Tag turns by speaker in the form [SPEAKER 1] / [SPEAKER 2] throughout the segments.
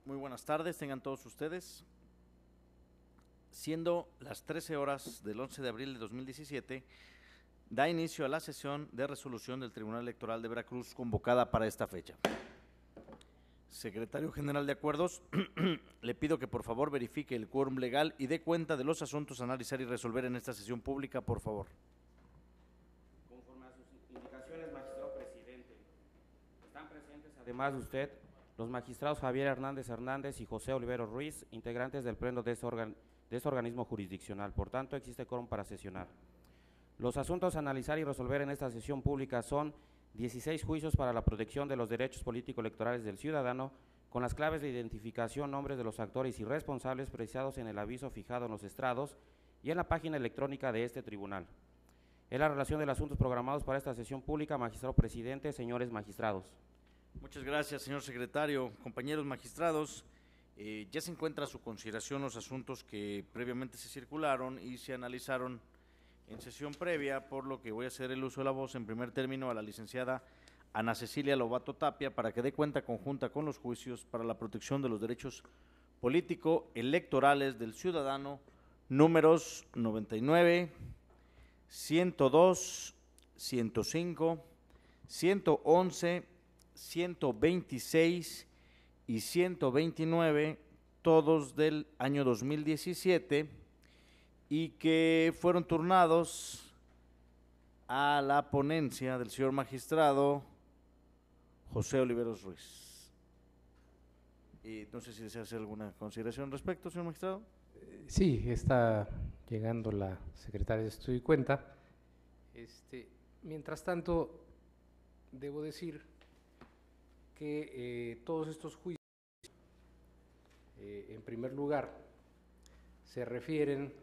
[SPEAKER 1] Muy buenas tardes, tengan todos ustedes. Siendo las 13 horas del 11 de abril de 2017, da inicio a la sesión de resolución del Tribunal Electoral de Veracruz convocada para esta fecha. Secretario General de Acuerdos, le pido que por favor verifique el quórum legal y dé cuenta de los asuntos a analizar y resolver en esta sesión pública, por favor.
[SPEAKER 2] Conforme a sus indicaciones, magistrado presidente, están presentes, además de usted, los magistrados Javier Hernández y José Olivero Ruiz, integrantes del pleno de este organismo jurisdiccional. Por tanto, existe quórum para sesionar. Los asuntos a analizar y resolver en esta sesión pública son 16 juicios para la protección de los derechos político-electorales del ciudadano, con las claves de identificación, nombres de los actores y responsables precisados en el aviso fijado en los estrados y en la página electrónica de este tribunal. Es la relación de los asuntos programados para esta sesión pública, magistrado presidente, señores magistrados.
[SPEAKER 1] Muchas gracias, señor secretario. Compañeros magistrados, ya se encuentra a su consideración los asuntos que previamente se circularon y se analizaron en sesión previa, por lo que voy a hacer el uso de la voz en primer término a la licenciada Ana Cecilia Lobato Tapia para que dé cuenta conjunta con los juicios para la protección de los derechos político-electorales del ciudadano, números 99, 102, 105, 111, 126 y 129, todos del año 2017, y que fueron turnados a la ponencia del señor magistrado José Oliveros Ruiz. Y no sé si desea hacer alguna consideración al respecto, señor magistrado.
[SPEAKER 3] Sí, está llegando la secretaria de Estudio y Cuenta. Mientras tanto, debo decir que todos estos juicios, en primer lugar, se refieren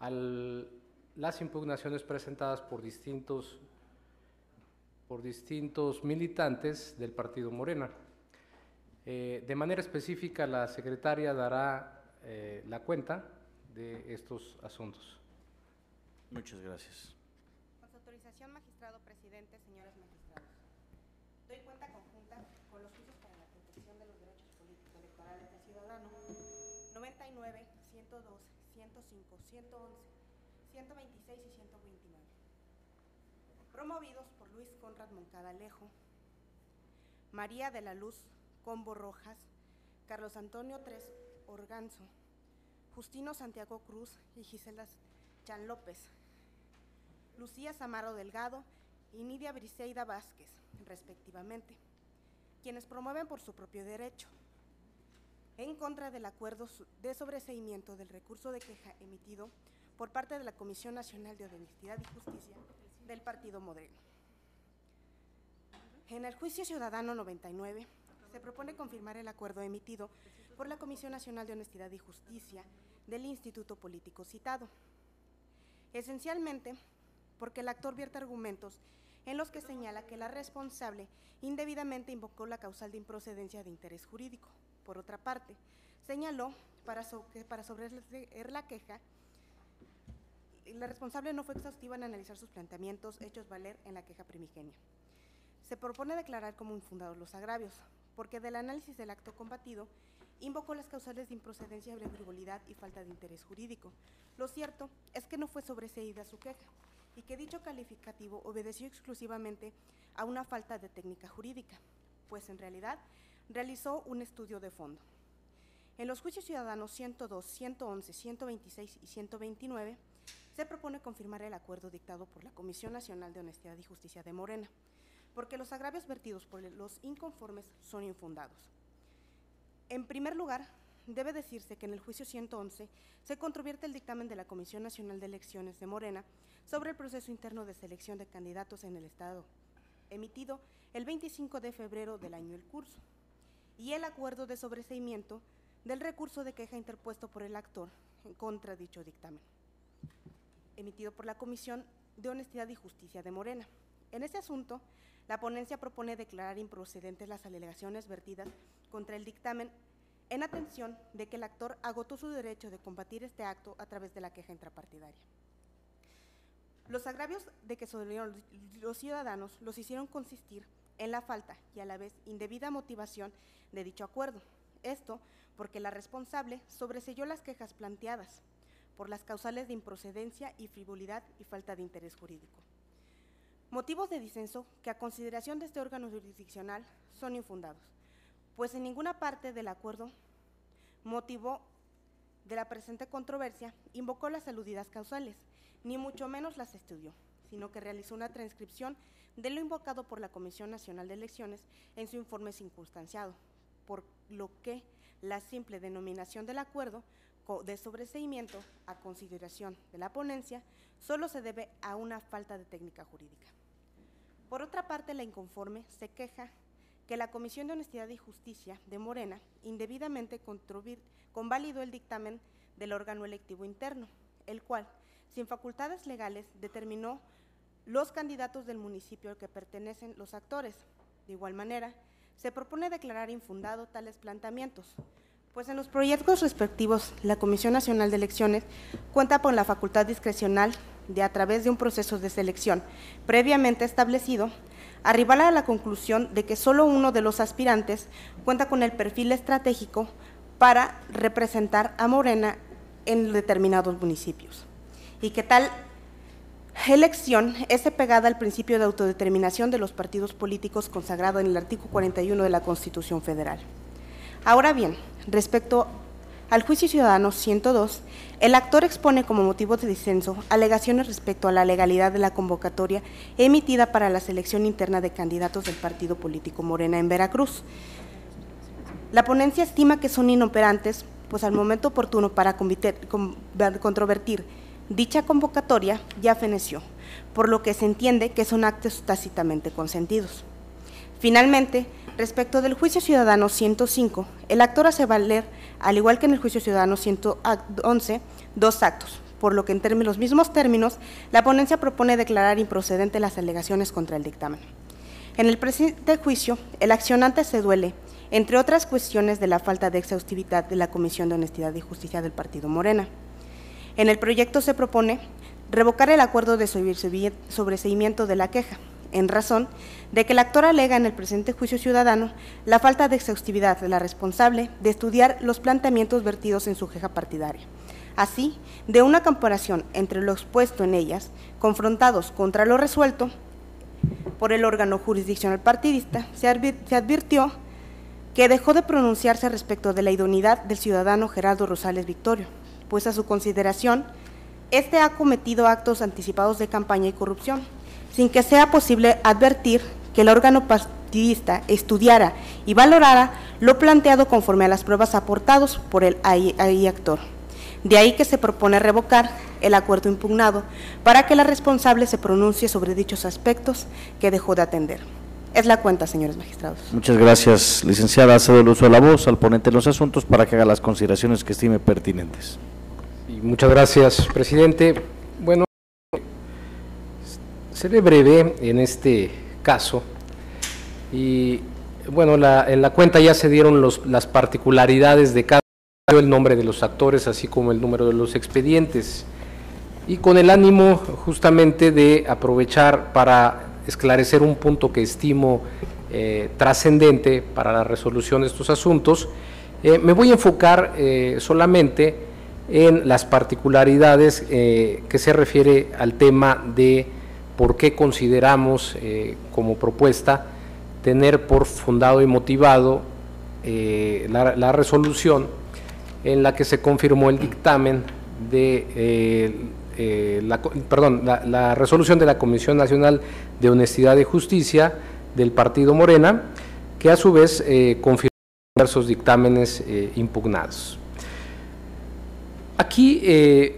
[SPEAKER 3] a las impugnaciones presentadas por distintos militantes del partido Morena. De manera específica, la secretaria dará la cuenta de estos asuntos.
[SPEAKER 1] Muchas gracias.
[SPEAKER 4] Con su autorización, magistrado presidente, señores magistrados, doy cuenta conjunta con los juicios para la protección de los derechos político-electorales del ciudadano 99, 102, 105, 111, 126 y 129, promovidos por Luis Conrad Moncada Alejo, María de la Luz Combo Rojas, Carlos Antonio Tres Organzo, Justino Santiago Cruz y Gisela Chan López, Lucía Samaro Delgado y Nidia Briseida Vázquez, respectivamente, quienes promueven por su propio derecho, en contra del acuerdo de sobreseimiento del recurso de queja emitido por parte de la Comisión Nacional de Honestidad y Justicia del Partido Morena. En el juicio ciudadano 99, se propone confirmar el acuerdo emitido por la Comisión Nacional de Honestidad y Justicia del Instituto Político citado, esencialmente porque el actor vierte argumentos en los que señala que la responsable indebidamente invocó la causal de improcedencia de interés jurídico. Por otra parte, señaló que para sobreseer la queja, la responsable no fue exhaustiva en analizar sus planteamientos hechos valer en la queja primigenia. Se propone declarar como infundados los agravios, porque del análisis del acto combatido invocó las causales de improcedencia, frivolidad y falta de interés jurídico. Lo cierto es que no fue sobreseída su queja y que dicho calificativo obedeció exclusivamente a una falta de técnica jurídica, pues en realidad realizó un estudio de fondo. En los juicios ciudadanos 102, 111, 126 y 129, se propone confirmar el acuerdo dictado por la Comisión Nacional de Honestidad y Justicia de Morena, porque los agravios vertidos por los inconformes son infundados. En primer lugar, debe decirse que en el juicio 111 se controvierte el dictamen de la Comisión Nacional de Elecciones de Morena sobre el proceso interno de selección de candidatos en el Estado, emitido el 25 de febrero del año en curso, y el acuerdo de sobreseimiento del recurso de queja interpuesto por el actor en contra de dicho dictamen, emitido por la Comisión de Honestidad y Justicia de Morena. En este asunto, la ponencia propone declarar improcedentes las alegaciones vertidas contra el dictamen en atención de que el actor agotó su derecho de combatir este acto a través de la queja intrapartidaria. Los agravios de que sobrevivieron los ciudadanos los hicieron consistir en la falta y a la vez indebida motivación de dicho acuerdo, Esto porque la responsable sobreseyó las quejas planteadas por las causales de improcedencia y frivolidad y falta de interés jurídico. Motivos de disenso que a consideración de este órgano jurisdiccional son infundados, pues en ninguna parte del acuerdo motivo de la presente controversia invocó las aludidas causales, ni mucho menos las estudió, sino que realizó una transcripción de lo invocado por la Comisión Nacional de Elecciones en su informe circunstanciado, por lo que la simple denominación del acuerdo de sobreseimiento a consideración de la ponencia solo se debe a una falta de técnica jurídica. Por otra parte, la inconforme se queja que la Comisión de Honestidad y Justicia de Morena indebidamente convalidó el dictamen del órgano electivo interno, el cual, sin facultades legales, determinó los candidatos del municipio al que pertenecen los actores. De igual manera, se propone declarar infundado tales planteamientos, pues en los proyectos respectivos, la Comisión Nacional de Elecciones cuenta con la facultad discrecional de, a través de un proceso de selección previamente establecido, arribar a la conclusión de que solo uno de los aspirantes cuenta con el perfil estratégico para representar a Morena en determinados municipios, y que tal elección es pegada al principio de autodeterminación de los partidos políticos consagrado en el artículo 41 de la Constitución Federal. Ahora bien, respecto al juicio ciudadano 102, el actor expone como motivo de disenso alegaciones respecto a la legalidad de la convocatoria emitida para la selección interna de candidatos del partido político Morena en Veracruz. La ponencia estima que son inoperantes, pues al momento oportuno para controvertir dicha convocatoria ya feneció, por lo que se entiende que son actos tácitamente consentidos. Finalmente, respecto del juicio ciudadano 105, el actor hace valer, al igual que en el juicio ciudadano 111, dos actos, por lo que en los mismos términos, la ponencia propone declarar improcedente las alegaciones contra el dictamen. En el presente juicio, el accionante se duele, entre otras cuestiones, de la falta de exhaustividad de la Comisión de Honestidad y Justicia del Partido Morena. En el proyecto se propone revocar el acuerdo de sobreseimiento de la queja, en razón de que el actor alega en el presente juicio ciudadano la falta de exhaustividad de la responsable de estudiar los planteamientos vertidos en su queja partidaria, así de una comparación entre lo expuesto en ellas, confrontados contra lo resuelto por el órgano jurisdiccional partidista, se advirtió que dejó de pronunciarse respecto de la idoneidad del ciudadano Gerardo Rosales Victorio, pues a su consideración, este ha cometido actos anticipados de campaña y corrupción, sin que sea posible advertir que el órgano partidista estudiara y valorara lo planteado conforme a las pruebas aportadas por el ahí actor. De ahí que se propone revocar el acuerdo impugnado para que la responsable se pronuncie sobre dichos aspectos que dejó de atender. Es la cuenta, señores magistrados.
[SPEAKER 1] Muchas gracias, licenciada. Cedo el uso de la voz al ponente de los asuntos para que haga las consideraciones que estime pertinentes.
[SPEAKER 3] Y muchas gracias, presidente. Bueno, seré breve en este caso y bueno, en la cuenta ya se dieron las particularidades de cada el nombre de los actores, así como el número de los expedientes, y con el ánimo justamente de aprovechar para esclarecer un punto que estimo trascendente para la resolución de estos asuntos, me voy a enfocar solamente en las particularidades que se refiere al tema de por qué consideramos como propuesta tener por fundado y motivado la resolución en la que se confirmó el dictamen de la resolución de la Comisión Nacional de Honestidad y Justicia del Partido Morena, que a su vez confirmó diversos dictámenes impugnados. Aquí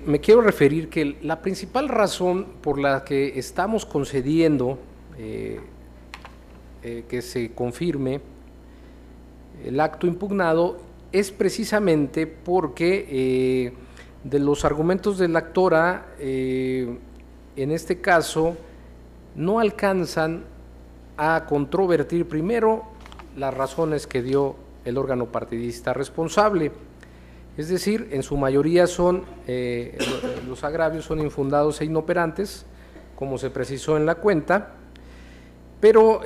[SPEAKER 3] me quiero referir que la principal razón por la que estamos concediendo que se confirme el acto impugnado es precisamente porque de los argumentos de la actora, en este caso, no alcanzan a controvertir primero las razones que dio el órgano partidista responsable, es decir, en su mayoría son los agravios son infundados e inoperantes, como se precisó en la cuenta, pero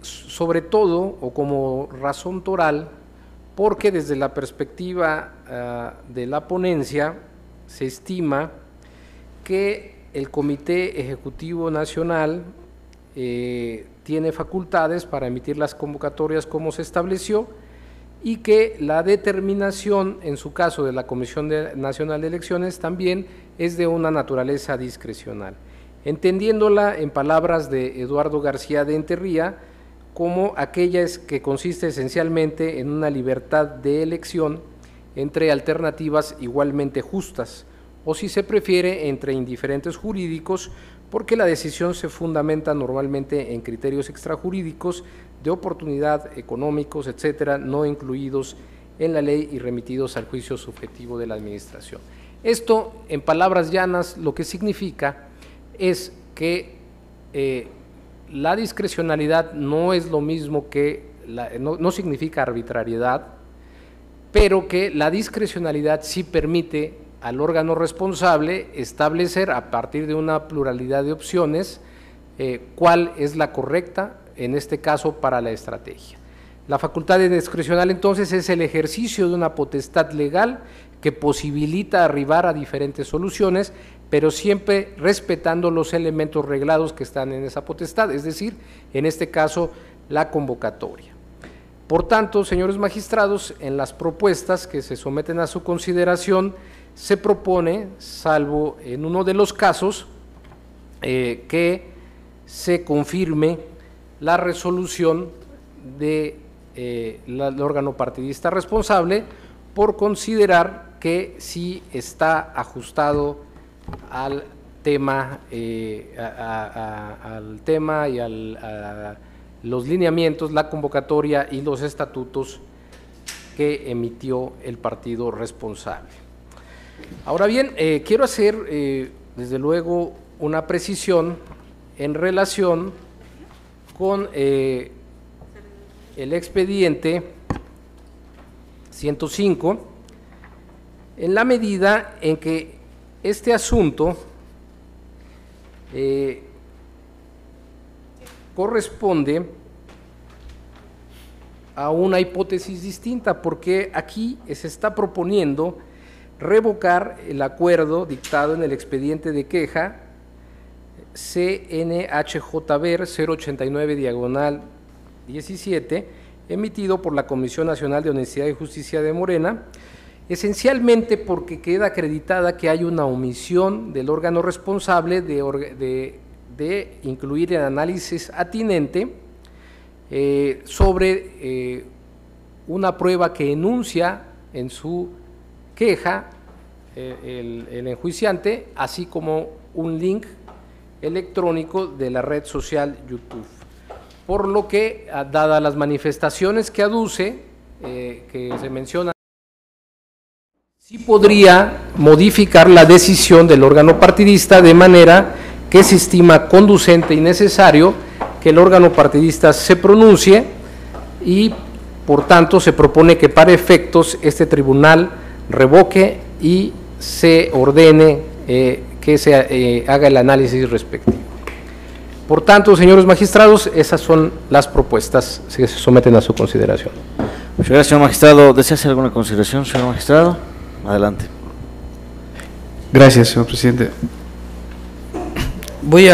[SPEAKER 3] sobre todo, o como razón toral, porque desde la perspectiva de la ponencia se estima que el Comité Ejecutivo Nacional tiene facultades para emitir las convocatorias como se estableció y que la determinación, en su caso de la Comisión Nacional de Elecciones, también es de una naturaleza discrecional, entendiéndola en palabras de Eduardo García de Enterría como aquella que consiste esencialmente en una libertad de elección entre alternativas igualmente justas, o si se prefiere, entre indiferentes jurídicos, porque la decisión se fundamenta normalmente en criterios extrajurídicos de oportunidad, económicos, etcétera, no incluidos en la ley y remitidos al juicio subjetivo de la Administración. Esto, en palabras llanas, lo que significa es que la discrecionalidad no es lo mismo que, no significa arbitrariedad, pero que la discrecionalidad sí permite al órgano responsable establecer a partir de una pluralidad de opciones cuál es la correcta, en este caso para la estrategia. La facultad discrecional entonces es el ejercicio de una potestad legal que posibilita arribar a diferentes soluciones, pero siempre respetando los elementos reglados que están en esa potestad, es decir, en este caso la convocatoria. Por tanto, señores magistrados, en las propuestas que se someten a su consideración, se propone, salvo en uno de los casos, que se confirme la resolución del órgano partidista responsable por considerar que sí está ajustado al tema, y a los lineamientos, la convocatoria y los estatutos que emitió el partido responsable. Ahora bien, quiero hacer desde luego una precisión en relación con el expediente 105, en la medida en que este asunto corresponde a una hipótesis distinta, porque aquí se está proponiendo revocar el acuerdo dictado en el expediente de queja CNHJBER 089/17, emitido por la Comisión Nacional de Honestidad y Justicia de Morena, esencialmente porque queda acreditada que hay una omisión del órgano responsable de incluir el análisis atinente sobre una prueba que enuncia en su queja el enjuiciante, así como un link electrónico de la red social YouTube. Por lo que, dadas las manifestaciones que aduce, que se mencionan, sí podría modificar la decisión del órgano partidista de manera que se estima conducente y necesario que el órgano partidista se pronuncie y, por tanto, se propone que para efectos este tribunal revoque y se ordene que se haga el análisis respectivo. Por tanto, señores magistrados, esas son las propuestas que se someten a su consideración.
[SPEAKER 1] Muchas gracias, señor magistrado. ¿Desea hacer alguna consideración, señor magistrado? Adelante.
[SPEAKER 5] Gracias, señor presidente. Voy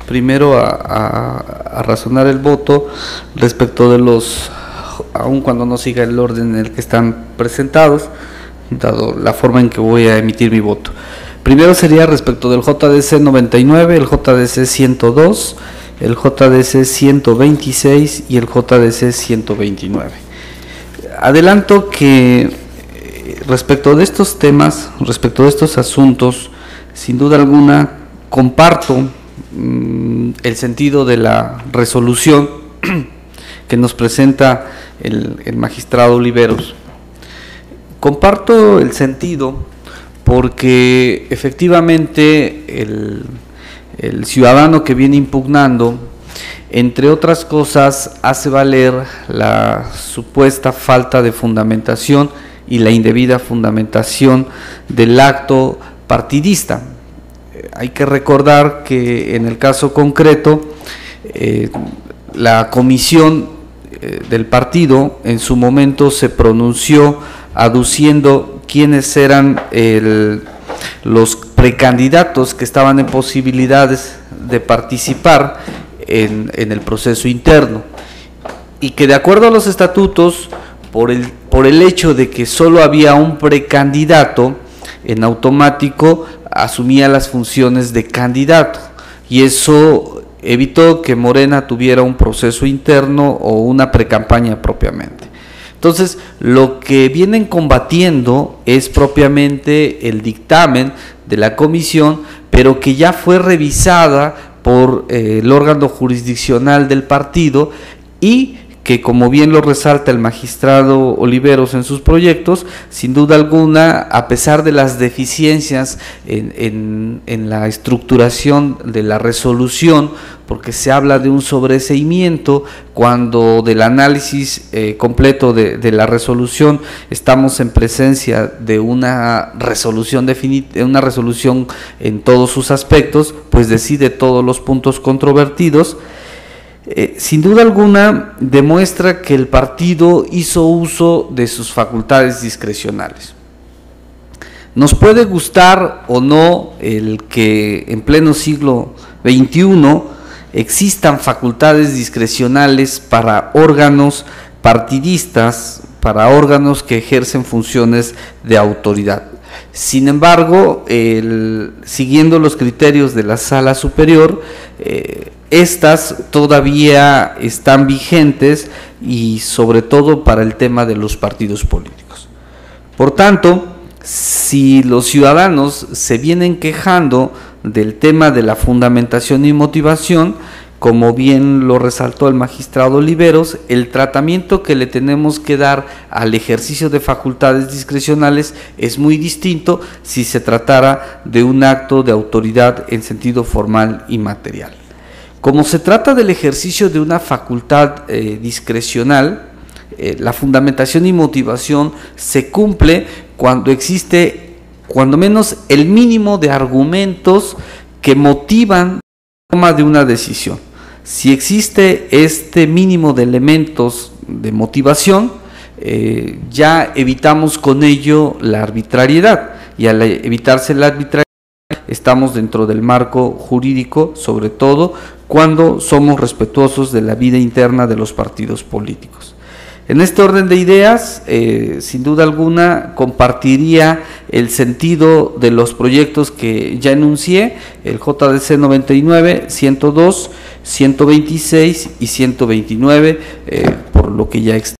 [SPEAKER 5] primero a razonar el voto respecto de los, aun cuando no siga el orden en el que están presentados, dado la forma en que voy a emitir mi voto. Primero sería respecto del JDC 99, el JDC 102, el JDC 126 y el JDC 129. Adelanto que respecto de estos temas, respecto de estos asuntos, sin duda alguna comparto el sentido de la resolución que nos presenta el magistrado Oliveros. Comparto el sentido porque efectivamente el ciudadano que viene impugnando, entre otras cosas, hace valer la supuesta falta de fundamentación y la indebida fundamentación del acto partidista. Hay que recordar que en el caso concreto, la comisión del partido en su momento se pronunció aduciendo quiénes eran los precandidatos que estaban en posibilidades de participar en el proceso interno, y que de acuerdo a los estatutos, por el hecho de que solo había un precandidato, en automático asumía las funciones de candidato, y eso evitó que Morena tuviera un proceso interno o una precampaña propiamente. Entonces, lo que vienen combatiendo es propiamente el dictamen de la comisión, pero que ya fue revisada por el órgano jurisdiccional del partido, y que, como bien lo resalta el magistrado Oliveros en sus proyectos, sin duda alguna, a pesar de las deficiencias en la estructuración de la resolución, porque se habla de un sobreseimiento, cuando del análisis completo de la resolución estamos en presencia de una resolución una resolución en todos sus aspectos, pues decide todos los puntos controvertidos. Sin duda alguna demuestra que el partido hizo uso de sus facultades discrecionales. Nos puede gustar o no el que en pleno siglo XXI existan facultades discrecionales para órganos partidistas, para órganos que ejercen funciones de autoridad. Sin embargo, siguiendo los criterios de la Sala Superior, estas todavía están vigentes, y sobre todo para el tema de los partidos políticos. Por tanto, si los ciudadanos se vienen quejando del tema de la fundamentación y motivación, como bien lo resaltó el magistrado Oliveros, el tratamiento que le tenemos que dar al ejercicio de facultades discrecionales es muy distinto si se tratara de un acto de autoridad en sentido formal y material. Como se trata del ejercicio de una facultad discrecional, la fundamentación y motivación se cumple cuando existe, cuando menos, el mínimo de argumentos que motivan la toma de una decisión. Si existe este mínimo de elementos de motivación, ya evitamos con ello la arbitrariedad, y al evitarse la arbitrariedad estamos dentro del marco jurídico, sobre todo cuando somos respetuosos de la vida interna de los partidos políticos. En este orden de ideas, sin duda alguna, compartiría el sentido de los proyectos que ya enuncié, el JDC 99, 102, 126 y 129, por lo que ya existe.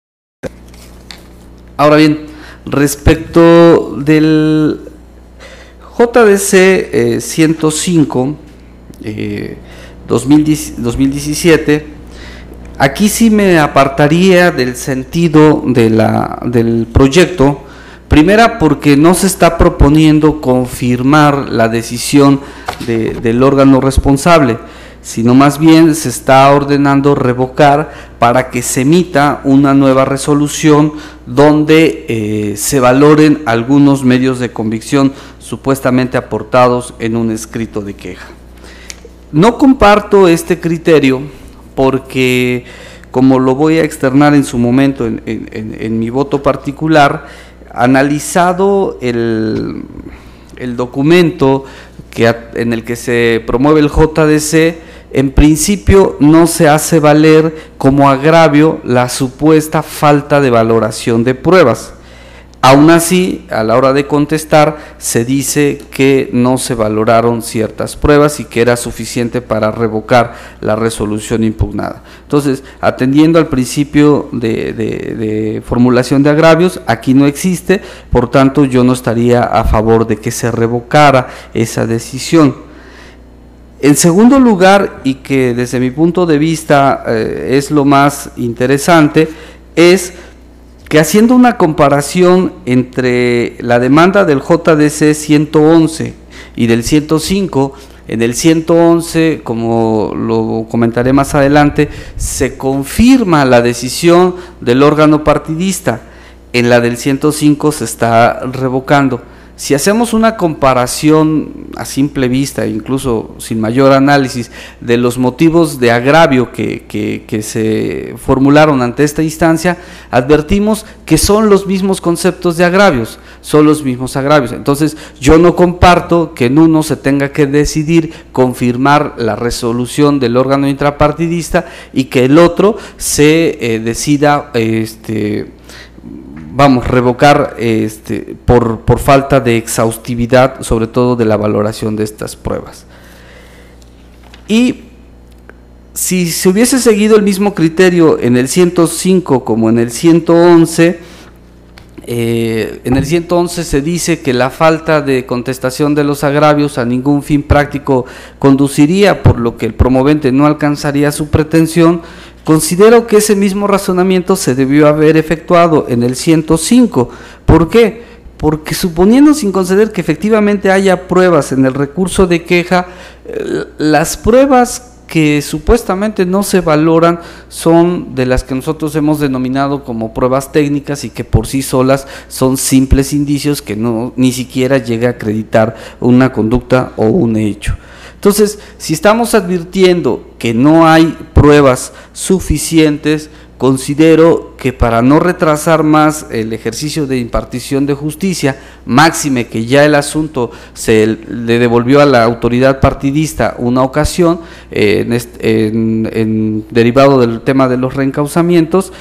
[SPEAKER 5] Ahora bien, respecto del JDC 105, 2017, aquí sí me apartaría del sentido del proyecto. Primera, porque no se está proponiendo confirmar la decisión del órgano responsable, sino más bien se está ordenando revocar para que se emita una nueva resolución donde se valoren algunos medios de convicción supuestamente aportados en un escrito de queja. No comparto este criterio porque, como lo voy a externar en su momento en mi voto particular, analizado el documento en el que se promueve el JDC, en principio no se hace valer como agravio la supuesta falta de valoración de pruebas. Aún así, a la hora de contestar, se dice que no se valoraron ciertas pruebas y que era suficiente para revocar la resolución impugnada. Entonces, atendiendo al principio de formulación de agravios, aquí no existe, por tanto yo no estaría a favor de que se revocara esa decisión. En segundo lugar, y que desde mi punto de vista es lo más interesante, es que haciendo una comparación entre la demanda del JDC 111 y del 105, en el 111, como lo comentaré más adelante, se confirma la decisión del órgano partidista, en la del 105 se está revocando. Si hacemos una comparación a simple vista, incluso sin mayor análisis, de los motivos de agravio que se formularon ante esta instancia, advertimos que son los mismos conceptos de agravios, son los mismos agravios. Entonces, yo no comparto que en uno se tenga que decidir confirmar la resolución del órgano intrapartidista y que el otro se decida revocar por falta de exhaustividad, sobre todo de la valoración de estas pruebas. Y si se hubiese seguido el mismo criterio en el 105 como en el 111, en el 111 se dice que la falta de contestación de los agravios a ningún fin práctico conduciría, por lo que el promovente no alcanzaría su pretensión. Considero que ese mismo razonamiento se debió haber efectuado en el 105. ¿Por qué? Porque suponiendo, sin conceder, que efectivamente haya pruebas en el recurso de queja, las pruebas que supuestamente no se valoran son de las que nosotros hemos denominado como pruebas técnicas y que por sí solas son simples indicios que ni siquiera llega a acreditar una conducta o un hecho. Entonces, si estamos advirtiendo que no hay pruebas suficientes, considero que para no retrasar más el ejercicio de impartición de justicia, máxime que ya el asunto se le devolvió a la autoridad partidista una ocasión, derivado del tema de los reencauzamientos,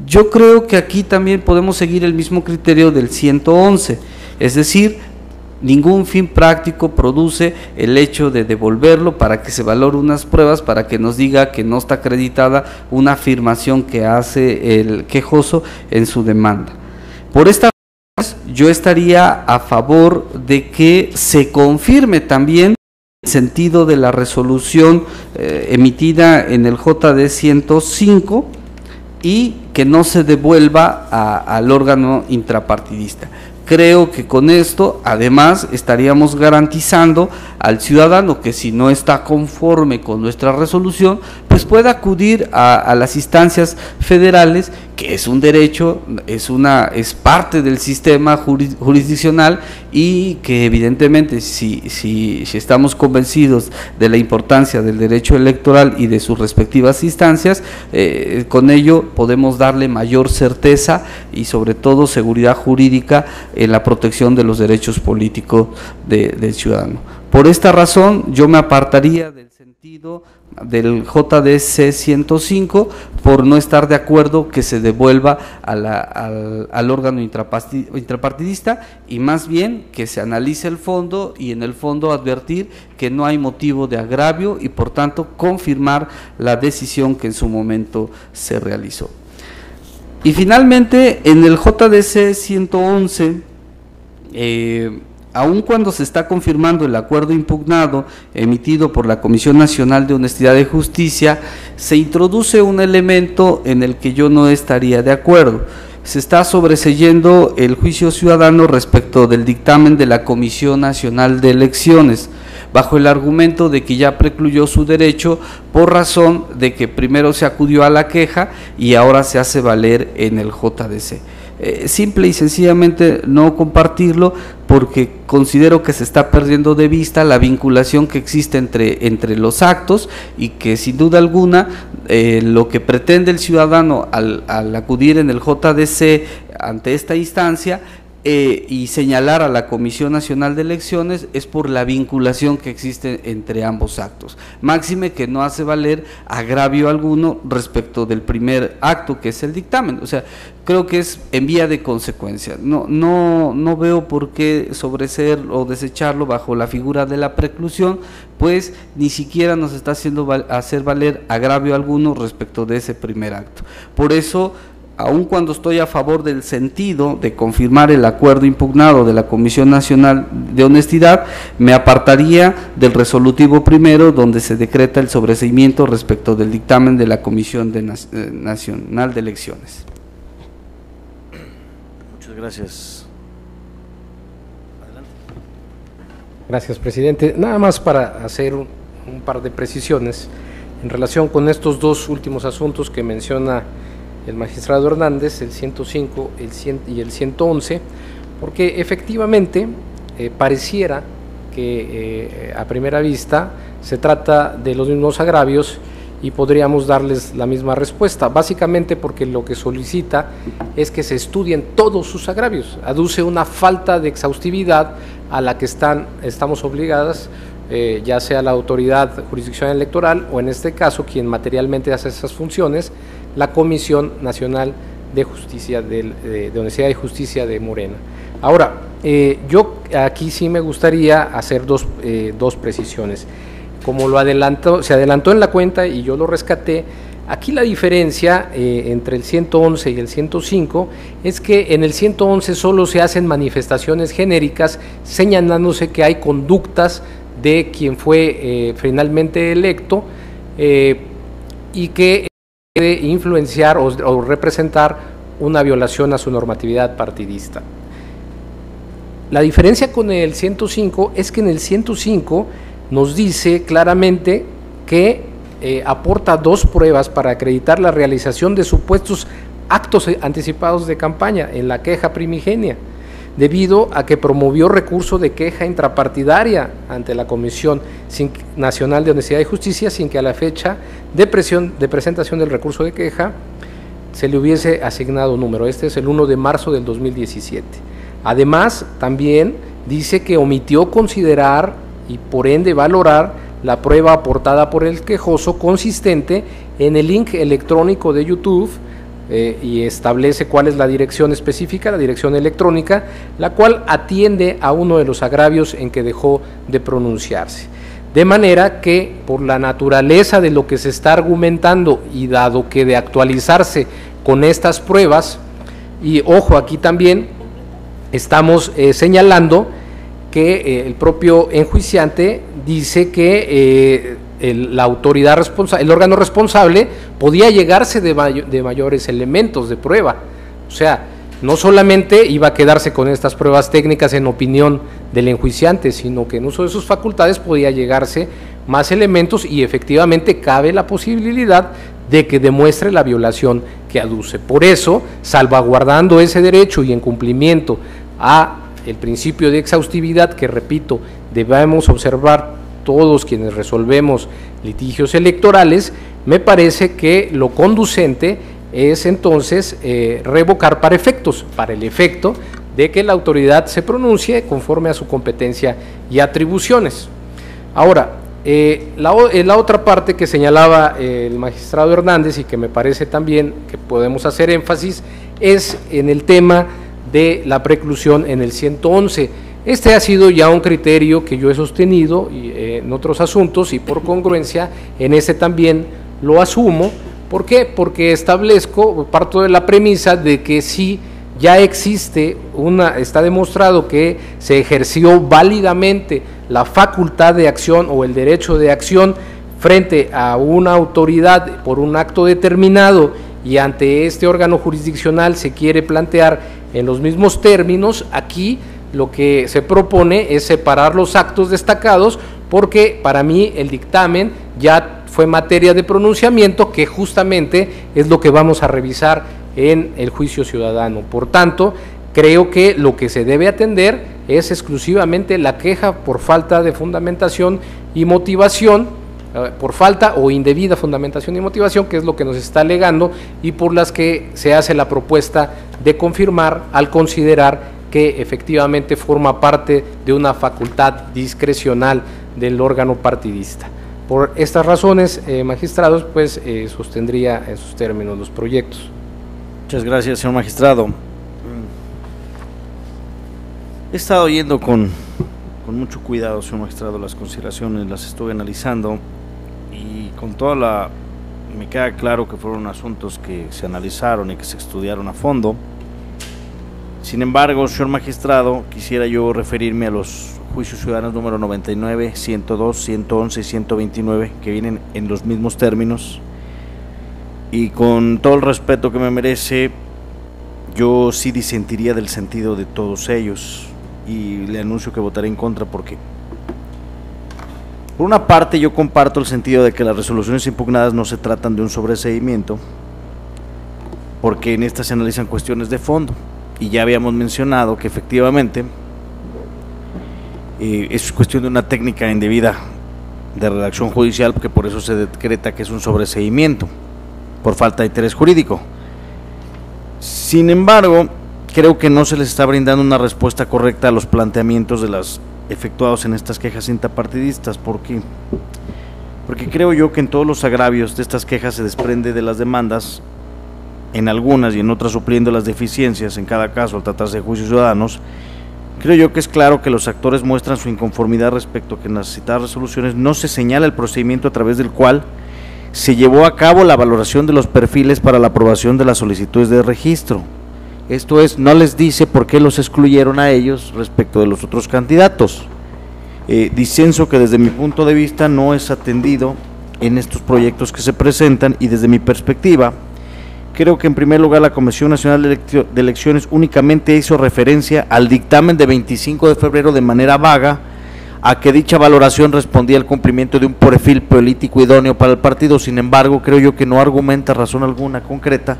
[SPEAKER 5] yo creo que aquí también podemos seguir el mismo criterio del 111, es decir, ningún fin práctico produce el hecho de devolverlo para que se valore unas pruebas, para que nos diga que no está acreditada una afirmación que hace el quejoso en su demanda. Por esta razón, yo estaría a favor de que se confirme también el sentido de la resolución emitida en el JD 105 y que no se devuelva al órgano intrapartidista. Creo que con esto, además, estaríamos garantizando al ciudadano que si no está conforme con nuestra resolución, pues pueda acudir a las instancias federales, que es un derecho, es parte del sistema jurisdiccional y que evidentemente si estamos convencidos de la importancia del derecho electoral y de sus respectivas instancias, con ello podemos darle mayor certeza y sobre todo seguridad jurídica en la protección de los derechos políticos del ciudadano. Por esta razón yo me apartaría del sentido del JDC 105 por no estar de acuerdo que se devuelva al órgano intrapartidista y más bien que se analice el fondo y en el fondo advertir que no hay motivo de agravio y por tanto confirmar la decisión que en su momento se realizó. Y finalmente en el JDC 111 aun cuando se está confirmando el acuerdo impugnado emitido por la Comisión Nacional de Honestidad y Justicia, se introduce un elemento en el que yo no estaría de acuerdo. Se está sobreseyendo el juicio ciudadano respecto del dictamen de la Comisión Nacional de Elecciones, bajo el argumento de que ya precluyó su derecho por razón de que primero se acudió a la queja y ahora se hace valer en el JDC. Simple y sencillamente no compartirlo porque considero que se está perdiendo de vista la vinculación que existe entre los actos y que sin duda alguna lo que pretende el ciudadano al acudir en el JDC ante esta instancia y señalar a la Comisión Nacional de Elecciones es por la vinculación que existe entre ambos actos. Máxime que no hace valer agravio alguno respecto del primer acto que es el dictamen, o sea, creo que es en vía de consecuencia, no veo por qué sobreseer o desecharlo bajo la figura de la preclusión, pues ni siquiera nos está haciendo hacer valer agravio alguno respecto de ese primer acto. Por eso, aun cuando estoy a favor del sentido de confirmar el acuerdo impugnado de la Comisión Nacional de Honestidad, me apartaría del resolutivo primero donde se decreta el sobreseimiento respecto del dictamen de la Comisión Nacional de Elecciones.
[SPEAKER 1] Muchas gracias. Adelante.
[SPEAKER 3] Gracias, presidente. Nada más para hacer un par de precisiones en relación con estos dos últimos asuntos que menciona el magistrado Hernández, el 105 y el 111, porque efectivamente pareciera que a primera vista se trata de los mismos agravios y podríamos darles la misma respuesta, básicamente porque lo que solicita es que se estudien todos sus agravios, aduce una falta de exhaustividad a la que estamos obligadas, ya sea la autoridad jurisdiccional electoral o en este caso quien materialmente hace esas funciones, la Comisión Nacional de Justicia, de Honestidad y Justicia de Morena. Ahora, yo aquí sí me gustaría hacer dos precisiones. Como se adelantó en la cuenta y yo lo rescaté, aquí la diferencia entre el 111 y el 105 es que en el 111 solo se hacen manifestaciones genéricas señalándose que hay conductas de quien fue finalmente electo y que puede influenciar o representar una violación a su normatividad partidista. La diferencia con el 105 es que en el 105 nos dice claramente que aporta dos pruebas para acreditar la realización de supuestos actos anticipados de campaña en la queja primigenia, debido a que promovió recurso de queja intrapartidaria ante la Comisión Nacional de Honestidad y Justicia sin que a la fecha de presentación del recurso de queja se le hubiese asignado número. Este es el 1 de marzo del 2017. Además, también dice que omitió considerar y por ende valorar la prueba aportada por el quejoso consistente en el link electrónico de YouTube y establece cuál es la dirección específica, la dirección electrónica, la cual atiende a uno de los agravios en que dejó de pronunciarse. De manera que por la naturaleza de lo que se está argumentando y dado que de actualizarse con estas pruebas, y ojo, aquí también estamos señalando que el propio enjuiciante dice que la autoridad responsable, el órgano responsable podía llegarse de mayores elementos de prueba, o sea, no solamente iba a quedarse con estas pruebas técnicas en opinión del enjuiciante, sino que en uso de sus facultades podía llegarse más elementos y efectivamente cabe la posibilidad de que demuestre la violación que aduce. Por eso, salvaguardando ese derecho y en cumplimiento a el principio de exhaustividad que, repito, debemos observar todos quienes resolvemos litigios electorales, me parece que lo conducente es entonces revocar para el efecto de que la autoridad se pronuncie conforme a su competencia y atribuciones. Ahora, la otra parte que señalaba el magistrado Hernández y que me parece también que podemos hacer énfasis es en el tema de la preclusión en el 111. Este ha sido ya un criterio que yo he sostenido en otros asuntos y por congruencia en este también lo asumo. ¿Por qué? Porque parto de la premisa de que sí ya está demostrado que se ejerció válidamente la facultad de acción o el derecho de acción frente a una autoridad por un acto determinado y ante este órgano jurisdiccional se quiere plantear en los mismos términos. Aquí lo que se propone es separar los actos destacados porque para mí el dictamen ya fue materia de pronunciamiento que justamente es lo que vamos a revisar en el juicio ciudadano. Por tanto, creo que lo que se debe atender es exclusivamente la queja por falta de fundamentación y motivación, por falta o indebida fundamentación y motivación, que es lo que nos está alegando y por las que se hace la propuesta de confirmar al considerar que efectivamente forma parte de una facultad discrecional del órgano partidista. Por estas razones, magistrados, pues sostendría en sus términos los proyectos.
[SPEAKER 1] Muchas gracias, señor magistrado. He estado oyendo con mucho cuidado, señor magistrado, las consideraciones, las estuve analizando y con me queda claro que fueron asuntos que se analizaron y que se estudiaron a fondo. Sin embargo, señor magistrado, quisiera yo referirme a los juicios ciudadanos número 99, 102, 111 y 129, que vienen en los mismos términos. Y con todo el respeto que me merece, yo sí disentiría del sentido de todos ellos y le anuncio que votaré en contra porque, por una parte, yo comparto el sentido de que las resoluciones impugnadas no se tratan de un sobreseimiento, porque en estas se analizan cuestiones de fondo y ya habíamos mencionado que efectivamente es cuestión de una técnica indebida de redacción judicial, que por eso se decreta que es un sobreseimiento por falta de interés jurídico. Sin embargo, creo que no se les está brindando una respuesta correcta a los planteamientos de las efectuados en estas quejas intrapartidistas. ¿Por qué? Porque creo yo que en todos los agravios de estas quejas se desprende de las demandas, en algunas y en otras supliendo las deficiencias, en cada caso al tratarse de juicios ciudadanos. Creo yo que es claro que los actores muestran su inconformidad respecto a que en las citadas resoluciones no se señala el procedimiento a través del cual se llevó a cabo la valoración de los perfiles para la aprobación de las solicitudes de registro. Esto es, no les dice por qué los excluyeron a ellos respecto de los otros candidatos. Disenso que desde mi punto de vista no es atendido en estos proyectos que se presentan, y desde mi perspectiva creo que en primer lugar la Comisión Nacional de Elecciones únicamente hizo referencia al dictamen de 25 de febrero de manera vaga, a que dicha valoración respondía al cumplimiento de un perfil político idóneo para el partido. Sin embargo, creo yo que no argumenta razón alguna concreta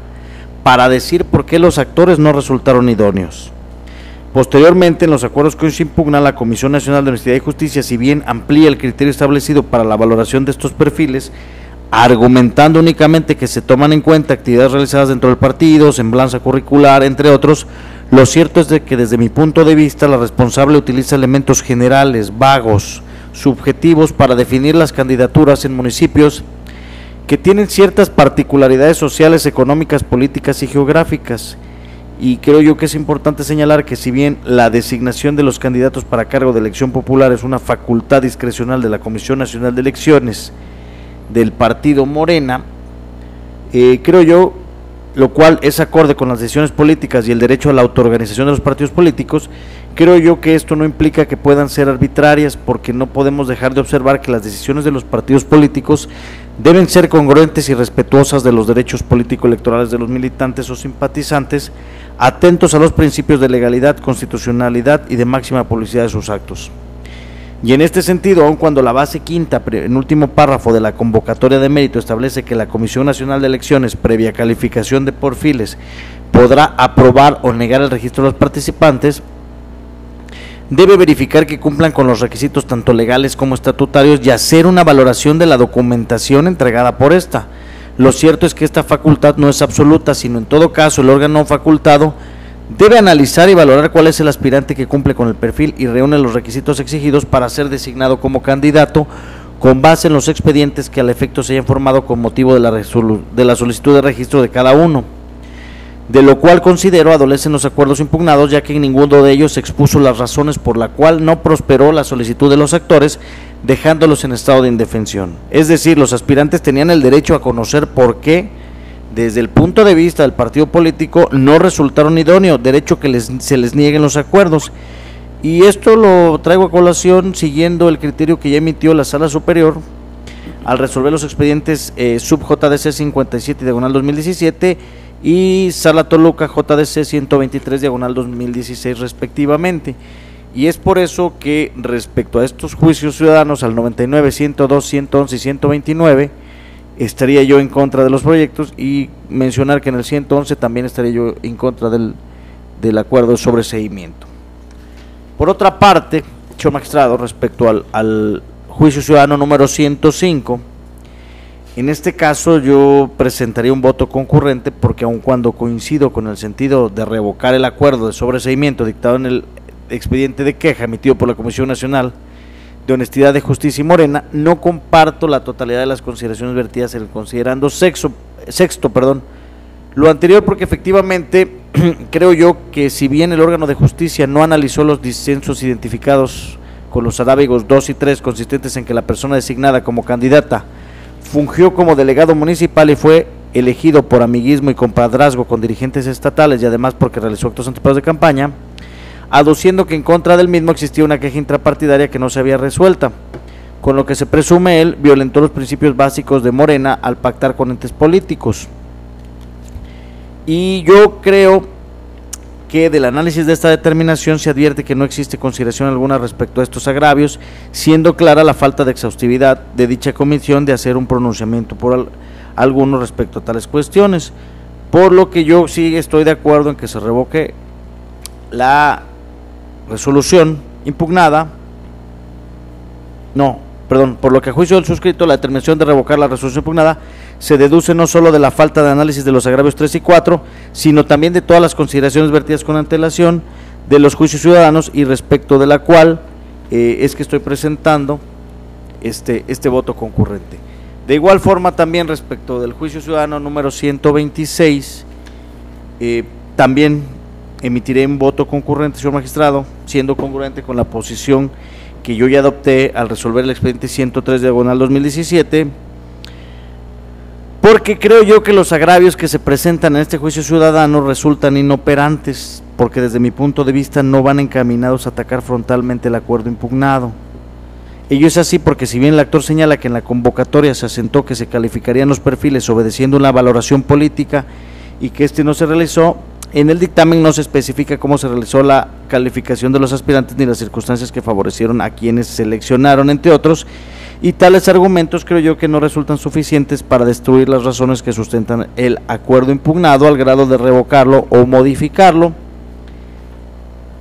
[SPEAKER 1] para decir por qué los actores no resultaron idóneos. Posteriormente, en los acuerdos que hoy se impugna, la Comisión Nacional de Honestidad y Justicia, si bien amplía el criterio establecido para la valoración de estos perfiles, argumentando únicamente que se toman en cuenta actividades realizadas dentro del partido, semblanza curricular, entre otros, lo cierto es de que desde mi punto de vista la responsable utiliza elementos generales, vagos, subjetivos para definir las candidaturas en municipios que tienen ciertas particularidades sociales, económicas, políticas y geográficas. Y creo yo que es importante señalar que si bien la designación de los candidatos para cargo de elección popular es una facultad discrecional de la Comisión Nacional de Elecciones del partido Morena, creo yo, lo cual es acorde con las decisiones políticas y el derecho a la autoorganización de los partidos políticos, creo yo que esto no implica que puedan ser arbitrarias, porque no podemos dejar de observar que las decisiones de los partidos políticos deben ser congruentes y respetuosas de los derechos político-electorales de los militantes o simpatizantes, atentos a los principios de legalidad, constitucionalidad y de máxima publicidad de sus actos. Y en este sentido, aun cuando la base quinta, en último párrafo de la convocatoria de mérito, establece que la Comisión Nacional de Elecciones, previa calificación de perfiles, podrá aprobar o negar el registro de los participantes, debe verificar que cumplan con los requisitos tanto legales como estatutarios y hacer una valoración de la documentación entregada por esta. Lo cierto es que esta facultad no es absoluta, sino en todo caso el órgano facultado debe analizar y valorar cuál es el aspirante que cumple con el perfil y reúne los requisitos exigidos para ser designado como candidato, con base en los expedientes que al efecto se hayan formado con motivo de la solicitud de registro de cada uno, de lo cual considero adolecen los acuerdos impugnados, ya que en ninguno de ellos se expuso las razones por la cual no prosperó la solicitud de los actores, dejándolos en estado de indefensión. Es decir, los aspirantes tenían el derecho a conocer por qué, desde el punto de vista del partido político, no resultaron idóneos, derecho que se les nieguen los acuerdos. Y esto lo traigo a colación siguiendo el criterio que ya emitió la Sala Superior al resolver los expedientes sub JDC 57/2017 y Sala Toluca JDC 123/2016 respectivamente. Y es por eso que respecto a estos juicios ciudadanos, al 99, 102, 111 y 129, estaría yo en contra de los proyectos, y mencionar que en el 111 también estaría yo en contra del acuerdo de sobreseimiento. Por otra parte, señor magistrado, respecto al juicio ciudadano número 105, en este caso yo presentaría un voto concurrente, porque aun cuando coincido con el sentido de revocar el acuerdo de sobreseimiento dictado en el expediente de queja emitido por la Comisión Nacional de Honestidad, de Justicia y Morena, no comparto la totalidad de las consideraciones vertidas en el considerando sexto, lo anterior, porque efectivamente creo yo que si bien el órgano de justicia no analizó los disensos identificados con los arábigos 2 y 3, consistentes en que la persona designada como candidata fungió como delegado municipal y fue elegido por amiguismo y compadrazgo con dirigentes estatales, y además porque realizó actos anticipados de campaña, aduciendo que en contra del mismo existía una queja intrapartidaria que no se había resuelta, con lo que se presume él violentó los principios básicos de Morena al pactar con entes políticos. Y yo creo que del análisis de esta determinación se advierte que no existe consideración alguna respecto a estos agravios, siendo clara la falta de exhaustividad de dicha comisión de hacer un pronunciamiento por alguno respecto a tales cuestiones, por lo que yo sí estoy de acuerdo en que se revoque la resolución impugnada No, perdón, por lo que a juicio del suscrito, la determinación de revocar la resolución impugnada se deduce no solo de la falta de análisis de los agravios 3 y 4, sino también de todas las consideraciones vertidas con antelación de los juicios ciudadanos y respecto de la cual es que estoy presentando este voto concurrente. De igual forma también respecto del juicio ciudadano número 126, también emitiré un voto concurrente, señor magistrado, siendo congruente con la posición que yo ya adopté al resolver el expediente 103/2017, porque creo yo que los agravios que se presentan en este juicio ciudadano resultan inoperantes, porque desde mi punto de vista no van encaminados a atacar frontalmente el acuerdo impugnado. Ello es así porque si bien el actor señala que en la convocatoria se asentó que se calificarían los perfiles obedeciendo una valoración política y que no se realizó, en el dictamen no se especifica cómo se realizó la calificación de los aspirantes ni las circunstancias que favorecieron a quienes seleccionaron, entre otros, y tales argumentos creo yo que no resultan suficientes para destruir las razones que sustentan el acuerdo impugnado al grado de revocarlo o modificarlo,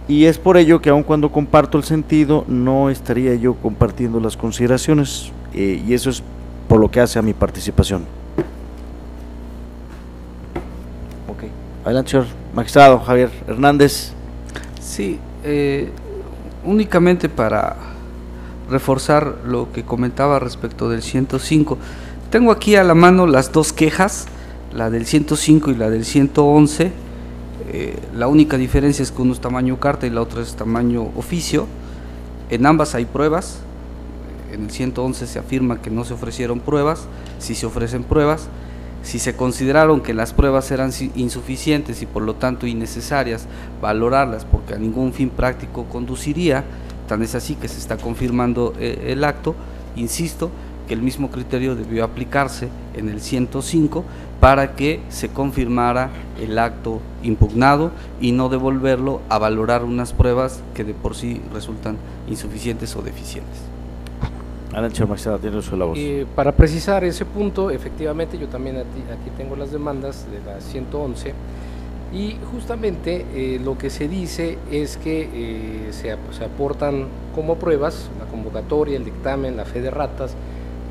[SPEAKER 1] y es por ello que aun cuando comparto el sentido, no estaría yo compartiendo las consideraciones, y eso es por lo que hace a mi participación. Ok, adelante, señor magistrado Javier Hernández.
[SPEAKER 5] Sí, únicamente para reforzar lo que comentaba respecto del 105, tengo aquí a la mano las dos quejas, la del 105 y la del 111, la única diferencia es que uno es tamaño carta y la otra es tamaño oficio. En ambas hay pruebas. En el 111 se afirma que no se ofrecieron pruebas, sí se ofrecen pruebas. Si se consideraron que las pruebas eran insuficientes y por lo tanto innecesarias, valorarlas porque a ningún fin práctico conduciría, tan es así que se está confirmando el acto. Insisto que el mismo criterio debió aplicarse en el 105 para que se confirmara el acto impugnado y no devolverlo a valorar unas pruebas que de por sí resultan insuficientes o deficientes.
[SPEAKER 1] Adelante, señor magistrado, tiene uso de la voz.
[SPEAKER 3] Para precisar ese punto, efectivamente yo también aquí tengo las demandas de la 111 y justamente lo que se dice es que se aportan como pruebas la convocatoria, el dictamen, la fe de ratas,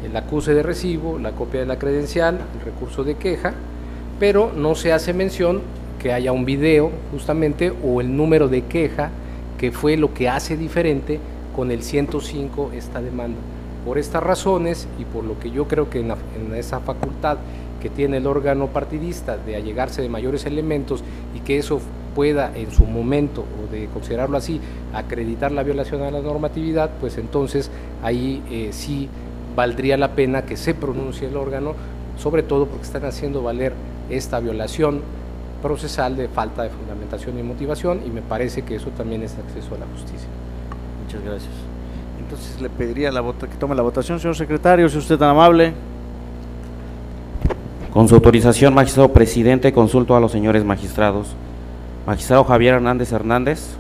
[SPEAKER 3] el acuse de recibo, la copia de la credencial, el recurso de queja, pero no se hace mención que haya un video justamente o el número de queja, que fue lo que hace diferente con el 105 esta demanda. Por estas razones y por lo que yo creo que en esa facultad que tiene el órgano partidista de allegarse de mayores elementos y que eso pueda en su momento, o de considerarlo así, acreditar la violación a la normatividad, pues entonces ahí sí valdría la pena que se pronuncie el órgano, sobre todo porque están haciendo valer esta violación procesal de falta de fundamentación y motivación, y me parece que eso también es acceso a la justicia.
[SPEAKER 1] Muchas gracias. Entonces le pediría que tome la votación, señor secretario, si usted es tan amable.
[SPEAKER 2] Con su autorización, magistrado presidente, consulto a los señores magistrados. Magistrado Javier Hernández Hernández.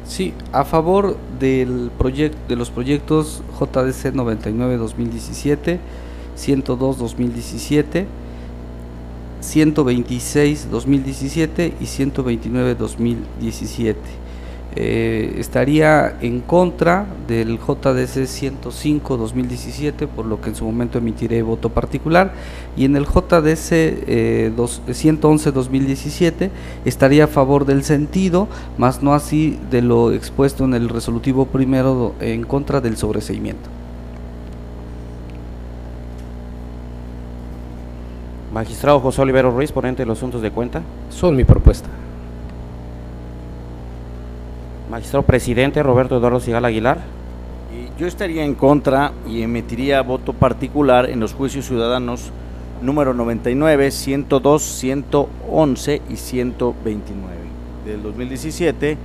[SPEAKER 5] Sí, a favor del de los proyectos JDC 99-2017, 102-2017, 126-2017 y 129-2017. Estaría en contra del JDC 105-2017, por lo que en su momento emitiré voto particular, y en el JDC 111-2017 estaría a favor del sentido, más no así de lo expuesto en el resolutivo primero en contra del sobreseimiento.
[SPEAKER 2] Magistrado José Olivero Ruiz, ponente de los asuntos de cuenta.
[SPEAKER 3] Son mi propuesta.
[SPEAKER 2] Magistrado presidente Roberto Eduardo Sigal Aguilar.
[SPEAKER 1] Yo estaría en contra y emitiría voto particular en los juicios ciudadanos número 99, 102, 111 y 129 del 2017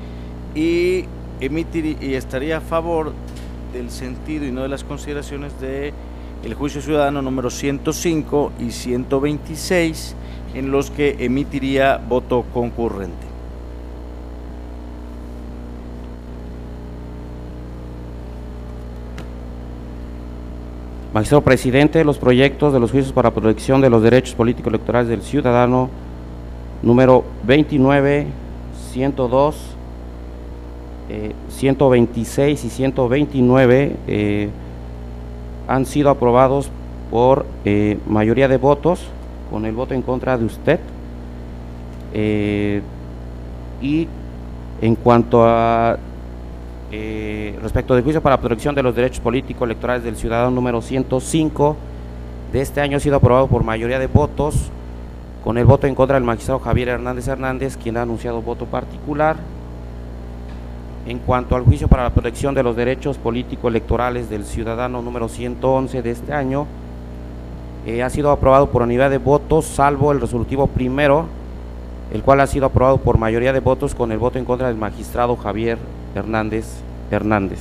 [SPEAKER 1] y estaría a favor del sentido y no de las consideraciones de el juicio ciudadano número 105 y 126, en los que emitiría voto concurrente.
[SPEAKER 2] Magistrado presidente, los proyectos de los juicios para protección de los derechos políticos electorales del ciudadano número 29, 102, 126 y 129 han sido aprobados por mayoría de votos, con el voto en contra de usted. Y en cuanto a respecto del juicio para la protección de los derechos políticos electorales del ciudadano número 105 de este año, ha sido aprobado por mayoría de votos, con el voto en contra del magistrado Javier Hernández Hernández, quien ha anunciado voto particular. En cuanto al juicio para la protección de los derechos políticos electorales del ciudadano número 111 de este año, ha sido aprobado por unanimidad de votos, salvo el resolutivo primero, el cual ha sido aprobado por mayoría de votos con el voto en contra del magistrado Javier Hernández Hernández.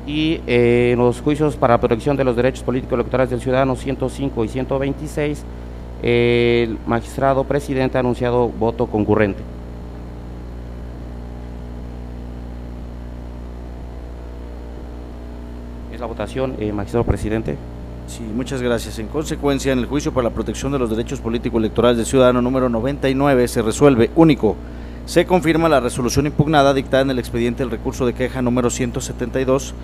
[SPEAKER 2] Y en los juicios para la protección de los derechos políticos electorales del ciudadano 105 y 126, el magistrado presidente ha anunciado voto concurrente. Es la votación, magistrado presidente.
[SPEAKER 1] Sí, muchas gracias. En consecuencia, en el juicio para la protección de los derechos políticos electorales del ciudadano número 99 se resuelve único. Se confirma la resolución impugnada dictada en el expediente del recurso de queja número 172,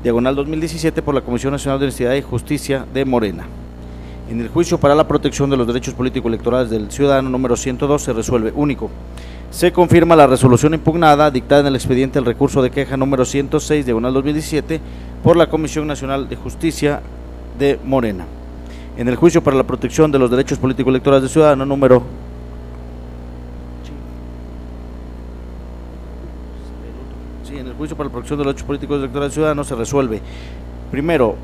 [SPEAKER 1] diagonal 2017 por la Comisión Nacional de Honestidad y Justicia de Morena. En el juicio para la protección de los derechos políticos electorales del ciudadano número 102 se resuelve único. Se confirma la resolución impugnada dictada en el expediente del recurso de queja número 106, diagonal 2017 por la Comisión Nacional de Justicia de Morena. En el juicio para la protección de los derechos políticos electorales del ciudadano número en el juicio para la protección de los derechos políticos electorales del ciudadano se resuelve primero,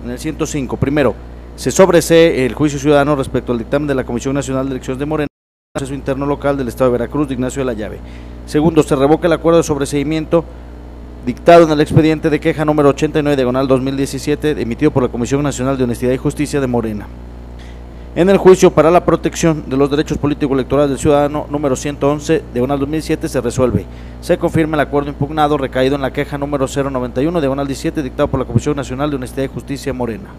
[SPEAKER 1] en el 105, primero, se sobresee el juicio ciudadano respecto al dictamen de la Comisión Nacional de Elecciones de Morena, proceso interno local del Estado de Veracruz de Ignacio de la Llave. Segundo, se revoca el acuerdo de sobreseimiento dictado en el expediente de queja número 89, diagonal 2017, emitido por la Comisión Nacional de Honestidad y Justicia de Morena. En el juicio para la protección de los derechos políticos electorales del ciudadano número 111, diagonal 2007, se resuelve. Se confirma el acuerdo impugnado recaído en la queja número 091, diagonal 17, dictado por la Comisión Nacional de Honestidad y Justicia de Morena.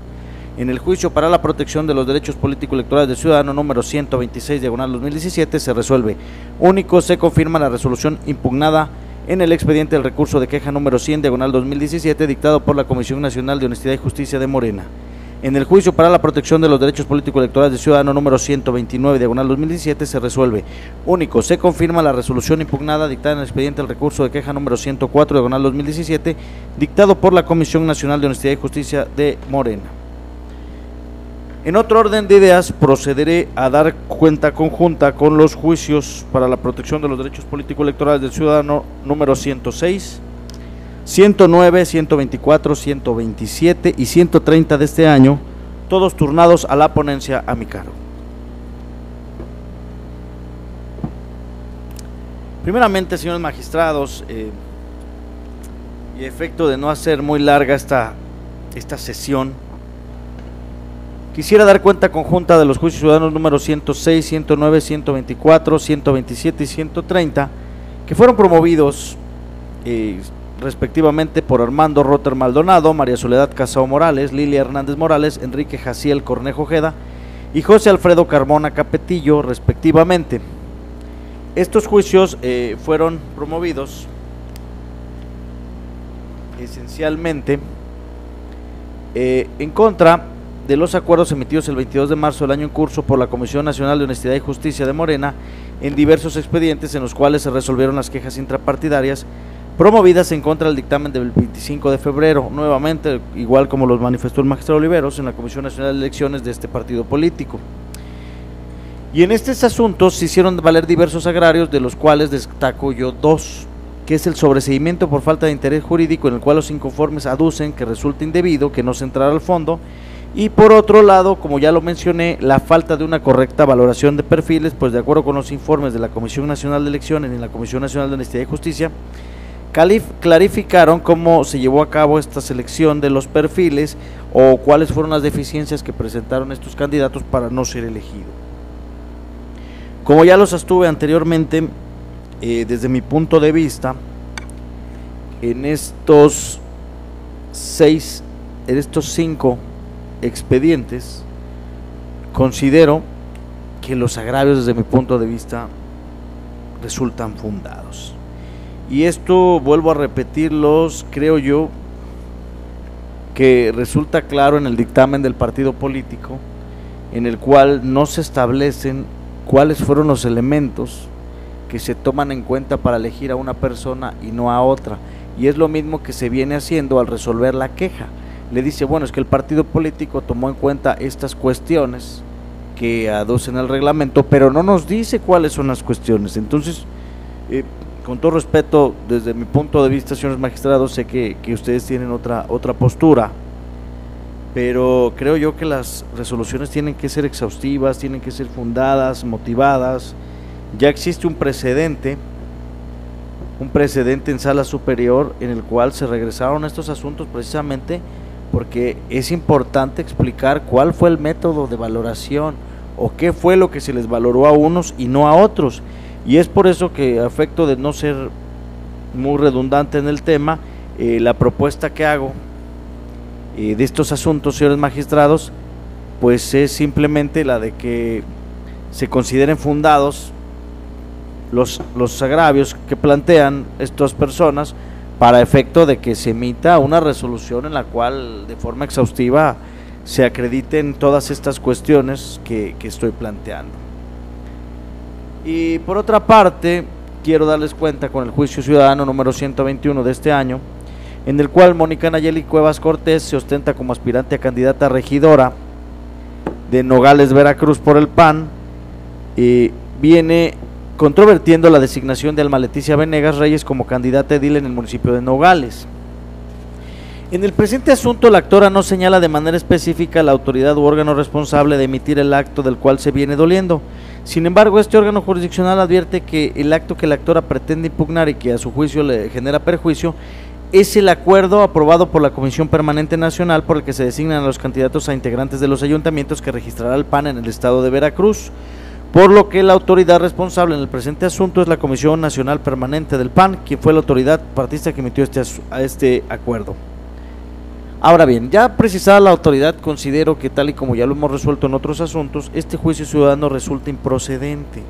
[SPEAKER 1] En el juicio para la protección de los derechos políticos electorales del ciudadano número 126, diagonal 2017, se resuelve. Único, se confirma la resolución impugnada en el expediente del recurso de queja número 100, diagonal 2017, dictado por la Comisión Nacional de Honestidad y Justicia de Morena. En el juicio para la protección de los derechos políticos electorales del ciudadano número 129, diagonal 2017, se resuelve. Único, se confirma la resolución impugnada dictada en el expediente del recurso de queja número 104, diagonal 2017, dictado por la Comisión Nacional de Honestidad y Justicia de Morena. En otro orden de ideas, procederé a dar cuenta conjunta con los juicios para la protección de los derechos políticos electorales del ciudadano número 106, 109, 124, 127 y 130 de este año, todos turnados a la ponencia a mi cargo. Primeramente, señores magistrados, y a efecto de no hacer muy larga esta sesión, quisiera dar cuenta conjunta de los juicios ciudadanos número 106, 109, 124, 127 y 130, que fueron promovidos respectivamente por Armando Rotter Maldonado, María Soledad Casao Morales, Lilia Hernández Morales, Enrique Jaciel Cornejo Ojeda y José Alfredo Carmona Capetillo, respectivamente. Estos juicios fueron promovidos esencialmente en contra de los acuerdos emitidos el 22 de marzo del año en curso por la Comisión Nacional de Honestidad y Justicia de Morena en diversos expedientes en los cuales se resolvieron las quejas intrapartidarias promovidas en contra del dictamen del 25 de febrero, nuevamente, igual como los manifestó el magistrado Oliveros, en la Comisión Nacional de Elecciones de este partido político. Y en estos asuntos se hicieron valer diversos agrarios, de los cuales destaco yo dos, que es el sobreseimiento por falta de interés jurídico, en el cual los inconformes aducen que resulta indebido, que no se entrara al fondo, y por otro lado, como ya lo mencioné, la falta de una correcta valoración de perfiles, pues de acuerdo con los informes de la Comisión Nacional de Elecciones y la Comisión Nacional de Honestidad y Justicia, clarificaron cómo se llevó a cabo esta selección de los perfiles o cuáles fueron las deficiencias que presentaron estos candidatos para no ser elegidos. Como ya los sostuve anteriormente, desde mi punto de vista, en estos 5 expedientes, considero que los agravios desde mi punto de vista resultan fundados. Y esto, vuelvo a repetirlos, creo yo, que resulta claro en el dictamen del partido político, en el cual no se establecen cuáles fueron los elementos que se toman en cuenta para elegir a una persona y no a otra. Y es lo mismo que se viene haciendo al resolver la queja. Le dice, bueno, es que el partido político tomó en cuenta estas cuestiones que aducen al reglamento, pero no nos dice cuáles son las cuestiones. Entonces, con todo respeto, desde mi punto de vista, señores magistrados, sé que ustedes tienen otra postura, pero creo yo que las resoluciones tienen que ser exhaustivas, tienen que ser fundadas, motivadas. Ya existe un precedente en sala superior en el cual se regresaron estos asuntos precisamente porque es importante explicar cuál fue el método de valoración o qué fue lo que se les valoró a unos y no a otros. Y es por eso que, a efecto de no ser muy redundante en el tema, la propuesta que hago de estos asuntos, señores magistrados, pues es simplemente la de que se consideren fundados los agravios que plantean estas personas para efecto de que se emita una resolución en la cual de forma exhaustiva se acrediten todas estas cuestiones que estoy planteando. Y por otra parte, quiero darles cuenta con el juicio ciudadano número 121 de este año, en el cual Mónica Nayeli Cuevas Cortés se ostenta como aspirante a candidata a regidora de Nogales, Veracruz por el PAN, y viene controvertiendo la designación de Alma Leticia Venegas Reyes como candidata edil en el municipio de Nogales. En el presente asunto, la actora no señala de manera específica la autoridad u órgano responsable de emitir el acto del cual se viene doliendo. Sin embargo, este órgano jurisdiccional advierte que el acto que la actora pretende impugnar y que a su juicio le genera perjuicio es el acuerdo aprobado por la Comisión Permanente Nacional por el que se designan a los candidatos a integrantes de los ayuntamientos que registrará el PAN en el estado de Veracruz, por lo que la autoridad responsable en el presente asunto es la Comisión Nacional Permanente del PAN, quien fue la autoridad partista que emitió este acuerdo. Ahora bien, ya precisada la autoridad, considero que, tal y como ya lo hemos resuelto en otros asuntos, este juicio ciudadano resulta improcedente.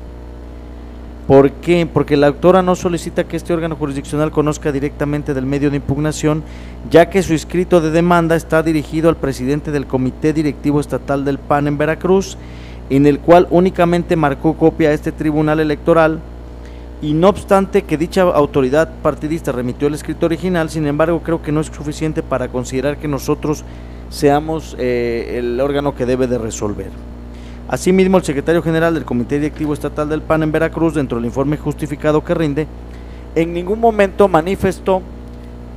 [SPEAKER 1] ¿Por qué? Porque la autora no solicita que este órgano jurisdiccional conozca directamente del medio de impugnación, ya que su escrito de demanda está dirigido al presidente del Comité Directivo Estatal del PAN en Veracruz, en el cual únicamente marcó copia a este tribunal electoral, y no obstante que dicha autoridad partidista remitió el escrito original, sin embargo creo que no es suficiente para considerar que nosotros seamos el órgano que debe de resolver. Asimismo, el secretario general del Comité Directivo Estatal del PAN en Veracruz, dentro del informe justificado que rinde, en ningún momento manifestó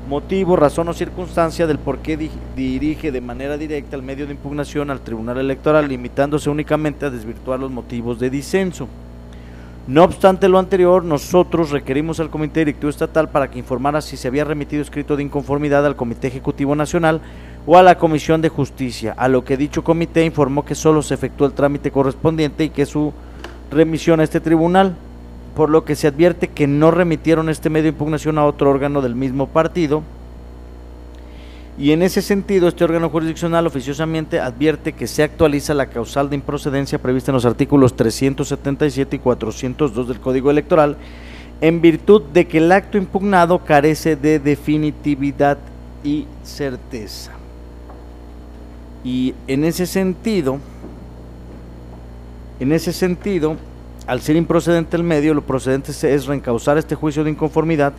[SPEAKER 1] motivo, razón o circunstancia del por qué dirige de manera directa el medio de impugnación al Tribunal Electoral, limitándose únicamente a desvirtuar los motivos de disenso. No obstante lo anterior, nosotros requerimos al Comité Directivo Estatal para que informara si se había remitido escrito de inconformidad al Comité Ejecutivo Nacional o a la Comisión de Justicia, a lo que dicho comité informó que solo se efectuó el trámite correspondiente y que su remisión a este tribunal, por lo que se advierte que no remitieron este medio de impugnación a otro órgano del mismo partido, y en ese sentido este órgano jurisdiccional oficiosamente advierte que se actualiza la causal de improcedencia prevista en los artículos 377 y 402 del Código Electoral, en virtud de que el acto impugnado carece de definitividad y certeza. Y en ese sentido, al ser improcedente el medio, lo procedente es reencauzar este juicio de inconformidad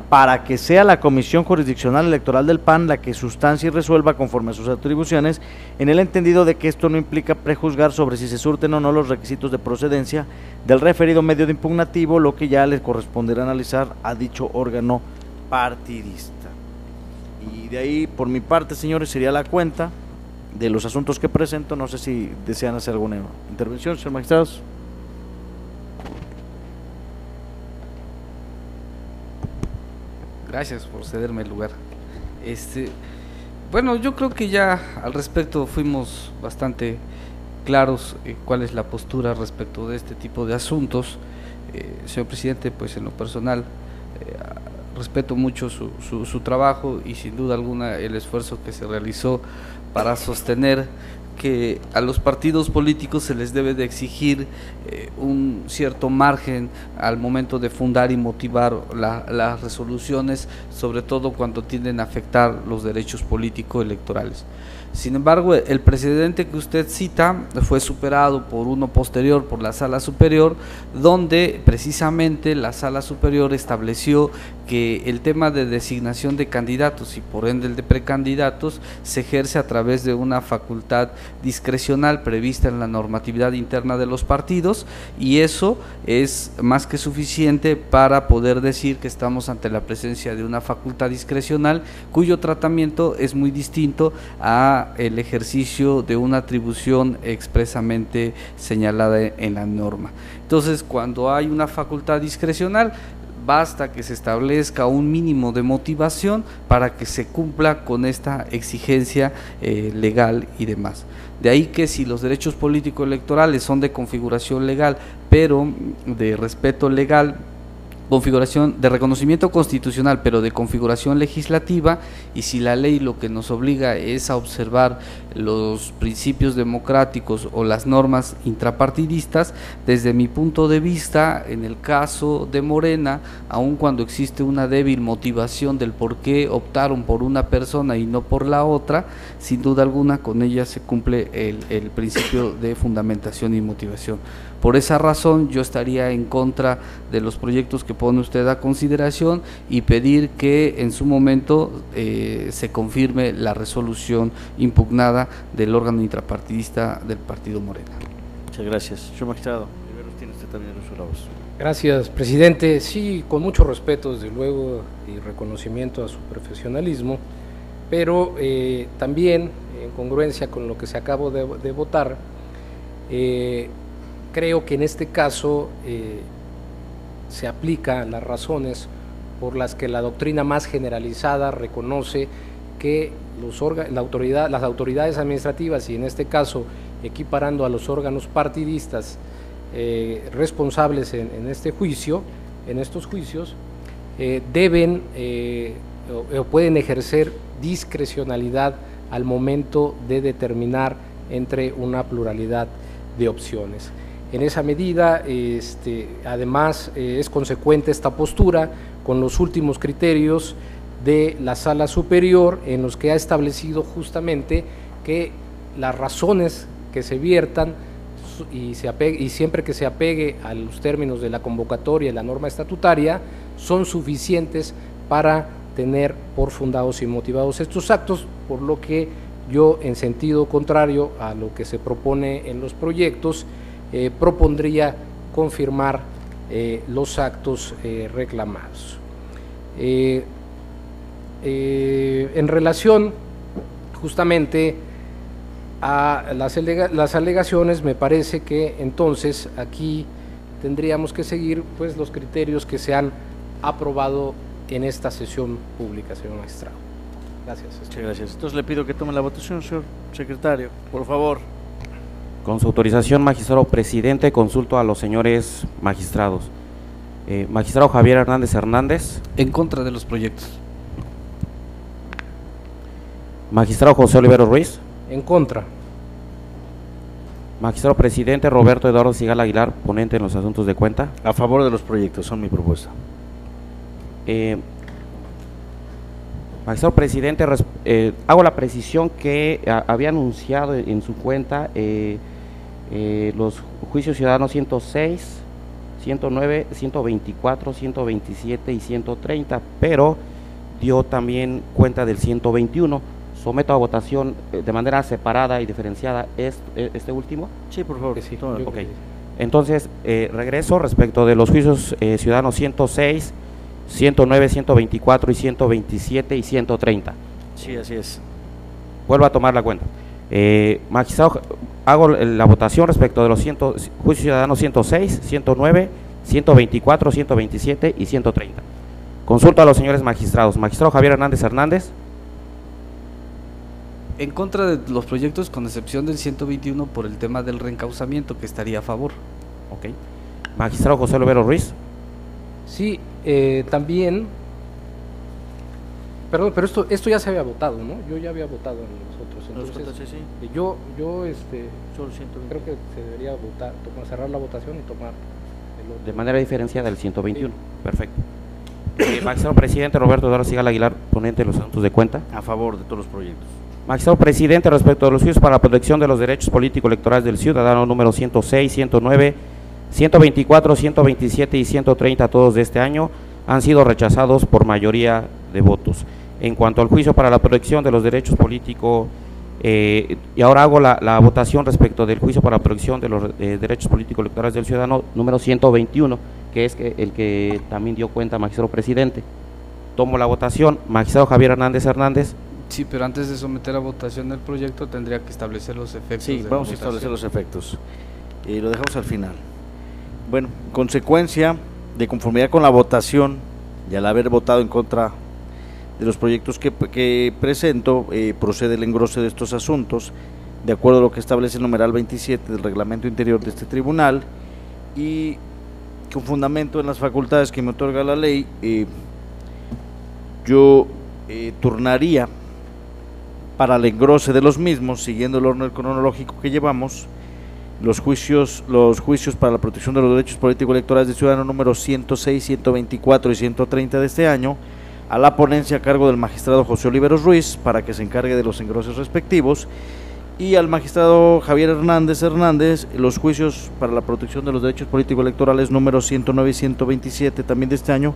[SPEAKER 1] para que sea la Comisión Jurisdiccional Electoral del PAN la que sustancie y resuelva conforme a sus atribuciones, en el entendido de que esto no implica prejuzgar sobre si se surten o no los requisitos de procedencia del referido medio de impugnativo, lo que ya les corresponderá analizar a dicho órgano partidista. Y de ahí, por mi parte, señores, sería la cuenta de los asuntos que presento. No sé si desean hacer alguna intervención, señor magistrados.
[SPEAKER 5] Gracias por cederme el lugar. Bueno, yo creo que ya al respecto fuimos bastante claros cuál es la postura respecto de este tipo de asuntos. Señor presidente, pues en lo personal respeto mucho su trabajo y sin duda alguna el esfuerzo que se realizó para sostener que a los partidos políticos se les debe de exigir un cierto margen al momento de fundar y motivar las resoluciones, sobre todo cuando tienden a afectar los derechos políticos electorales. Sin embargo, el precedente que usted cita fue superado por uno posterior, por la Sala Superior, donde precisamente la Sala Superior estableció que el tema de designación de candidatos y por ende el de precandidatos se ejerce a través de una facultad discrecional prevista en la normatividad interna de los partidos, y eso es más que suficiente para poder decir que estamos ante la presencia de una facultad discrecional cuyo tratamiento es muy distinto a el ejercicio de una atribución expresamente señalada en la norma. Entonces, cuando hay una facultad discrecional, basta que se establezca un mínimo de motivación para que se cumpla con esta exigencia legal y demás. De ahí que si los derechos políticos electorales son de configuración legal, pero de respeto legal, configuración de reconocimiento constitucional, pero de configuración legislativa, y si la ley lo que nos obliga es a observar los principios democráticos o las normas intrapartidistas, desde mi punto de vista, en el caso de Morena, aun cuando existe una débil motivación del por qué optaron por una persona y no por la otra, sin duda alguna con ella se cumple el principio de fundamentación y motivación. Por esa razón yo estaría en contra de los proyectos que pone usted a consideración y pedir que en su momento se confirme la resolución impugnada del órgano intrapartidista del Partido Morena.
[SPEAKER 1] Muchas gracias. Señor magistrado, tiene usted también el uso de la voz.
[SPEAKER 3] Gracias, presidente. Sí, con mucho respeto, desde luego, y reconocimiento a su profesionalismo, pero también en congruencia con lo que se acabó de votar, creo que en este caso se aplica las razones por las que la doctrina más generalizada reconoce que las autoridades administrativas, y en este caso equiparando a los órganos partidistas responsables en estos juicios, deben o pueden ejercer discrecionalidad al momento de determinar entre una pluralidad de opciones. En esa medida, además, es consecuente esta postura con los últimos criterios de la Sala Superior, en los que ha establecido justamente que las razones que se viertan y siempre que se apegue a los términos de la convocatoria y la norma estatutaria, son suficientes para tener por fundados y motivados estos actos, por lo que yo, en sentido contrario a lo que se propone en los proyectos, propondría confirmar los actos reclamados. En relación justamente a las alegaciones, me parece que entonces aquí tendríamos que seguir pues los criterios que se han aprobado en esta sesión pública, señor magistrado. Gracias.
[SPEAKER 1] Muchas gracias. Entonces le pido que tome la votación, señor secretario, por favor.
[SPEAKER 2] Con su autorización, magistrado presidente, consulto a los señores magistrados. Magistrado Javier Hernández Hernández.
[SPEAKER 5] En contra de los proyectos.
[SPEAKER 2] Magistrado José Olivero Ruiz.
[SPEAKER 3] En contra.
[SPEAKER 2] Magistrado presidente Roberto Eduardo Sigala Aguilar, ponente en los asuntos de cuenta.
[SPEAKER 1] A favor de los proyectos, son mi propuesta.
[SPEAKER 2] Magistrado presidente, hago la precisión que había anunciado en su cuenta los juicios ciudadanos 106, 109, 124, 127 y 130, pero dio también cuenta del 121. Someto a votación de manera separada y diferenciada este último.
[SPEAKER 1] Sí, por favor.
[SPEAKER 3] Sí,
[SPEAKER 2] okay. Entonces, regreso respecto de los juicios ciudadanos 106, 109, 124 y 127 y 130.
[SPEAKER 1] Sí, así es.
[SPEAKER 2] Vuelvo a tomar la cuenta. Magistrado, hago la votación respecto de los juicios ciudadanos 106, 109, 124, 127 y 130. Consulto a los señores magistrados. Magistrado Javier Hernández Hernández.
[SPEAKER 5] En contra de los proyectos, con excepción del 121 por el tema del reencauzamiento, que estaría a favor.
[SPEAKER 2] Ok. Magistrado José Olivero Ruiz.
[SPEAKER 3] Sí, también, perdón, pero esto ya se había votado, ¿no? Yo ya había votado en los otros. votos. Entonces,
[SPEAKER 1] sí, sí.
[SPEAKER 3] yo
[SPEAKER 1] Solo 120.
[SPEAKER 3] creo que se debería votar, cerrar la votación y tomar el otro.
[SPEAKER 2] De manera diferenciada del 121. Perfecto. Magistrado presidente Roberto Eduardo Sigala Aguilar, ponente de los asuntos de cuenta.
[SPEAKER 1] A favor de todos los proyectos.
[SPEAKER 2] Magistrado presidente, respecto a los juicios para la protección de los derechos político-electorales del ciudadano número 106, 109, 124, 127 y 130, todos de este año, han sido rechazados por mayoría de votos. En cuanto al juicio para la protección de los derechos políticos, y ahora hago la votación respecto del juicio para la protección de los derechos político-electorales del ciudadano número 121, que es el que también dio cuenta magistrado presidente. Tomo la votación. Magistrado Javier Hernández Hernández.
[SPEAKER 5] Sí, pero antes de someter a votación el proyecto tendría que establecer los efectos.
[SPEAKER 1] Sí,
[SPEAKER 5] de
[SPEAKER 1] vamos a establecer los efectos. Lo dejamos al final. Bueno, consecuencia de conformidad con la votación y al haber votado en contra de los proyectos que presento, procede el engrose de estos asuntos, de acuerdo a lo que establece el numeral 27 del reglamento interior de este tribunal, y con fundamento en las facultades que me otorga la ley, yo turnaría para el engrose de los mismos, siguiendo el orden cronológico que llevamos, los juicios para la protección de los derechos político-electorales del ciudadano número 106, 124 y 130 de este año, a la ponencia a cargo del magistrado José Oliveros Ruiz, para que se encargue de los engroses respectivos, y al magistrado Javier Hernández Hernández, los juicios para la protección de los derechos político-electorales número 109 y 127 también de este año,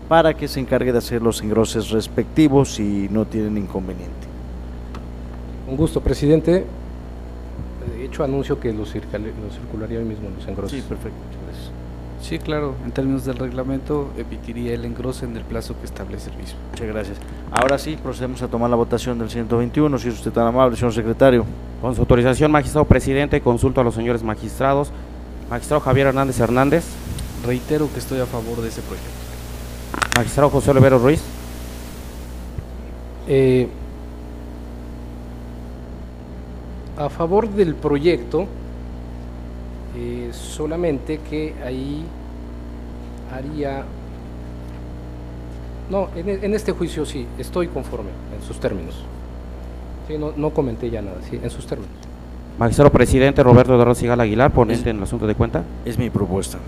[SPEAKER 1] para que se encargue de hacer los engroses respectivos si no tienen inconveniente.
[SPEAKER 3] Un gusto, presidente. De hecho, anuncio que lo circularía hoy mismo los engroses.
[SPEAKER 1] Sí, perfecto, muchas gracias.
[SPEAKER 5] Sí, claro, en términos del reglamento emitiría el engrose en el plazo que establece el mismo.
[SPEAKER 1] Muchas gracias. Ahora sí, procedemos a tomar la votación del 121, si es usted tan amable, señor secretario.
[SPEAKER 2] Con su autorización, magistrado presidente, consulto a los señores magistrados. Magistrado Javier Hernández Hernández.
[SPEAKER 5] Reitero que estoy a favor de ese proyecto.
[SPEAKER 2] Magistrado José Olivero Ruiz.
[SPEAKER 3] A favor del proyecto, solamente que ahí haría, no, en este juicio sí, estoy conforme en sus términos. Sí, no comenté ya nada, sí, en sus términos.
[SPEAKER 2] Magistrado presidente Roberto Eduardo Sigala Aguilar, ponente en el asunto de cuenta.
[SPEAKER 1] Es mi propuesta.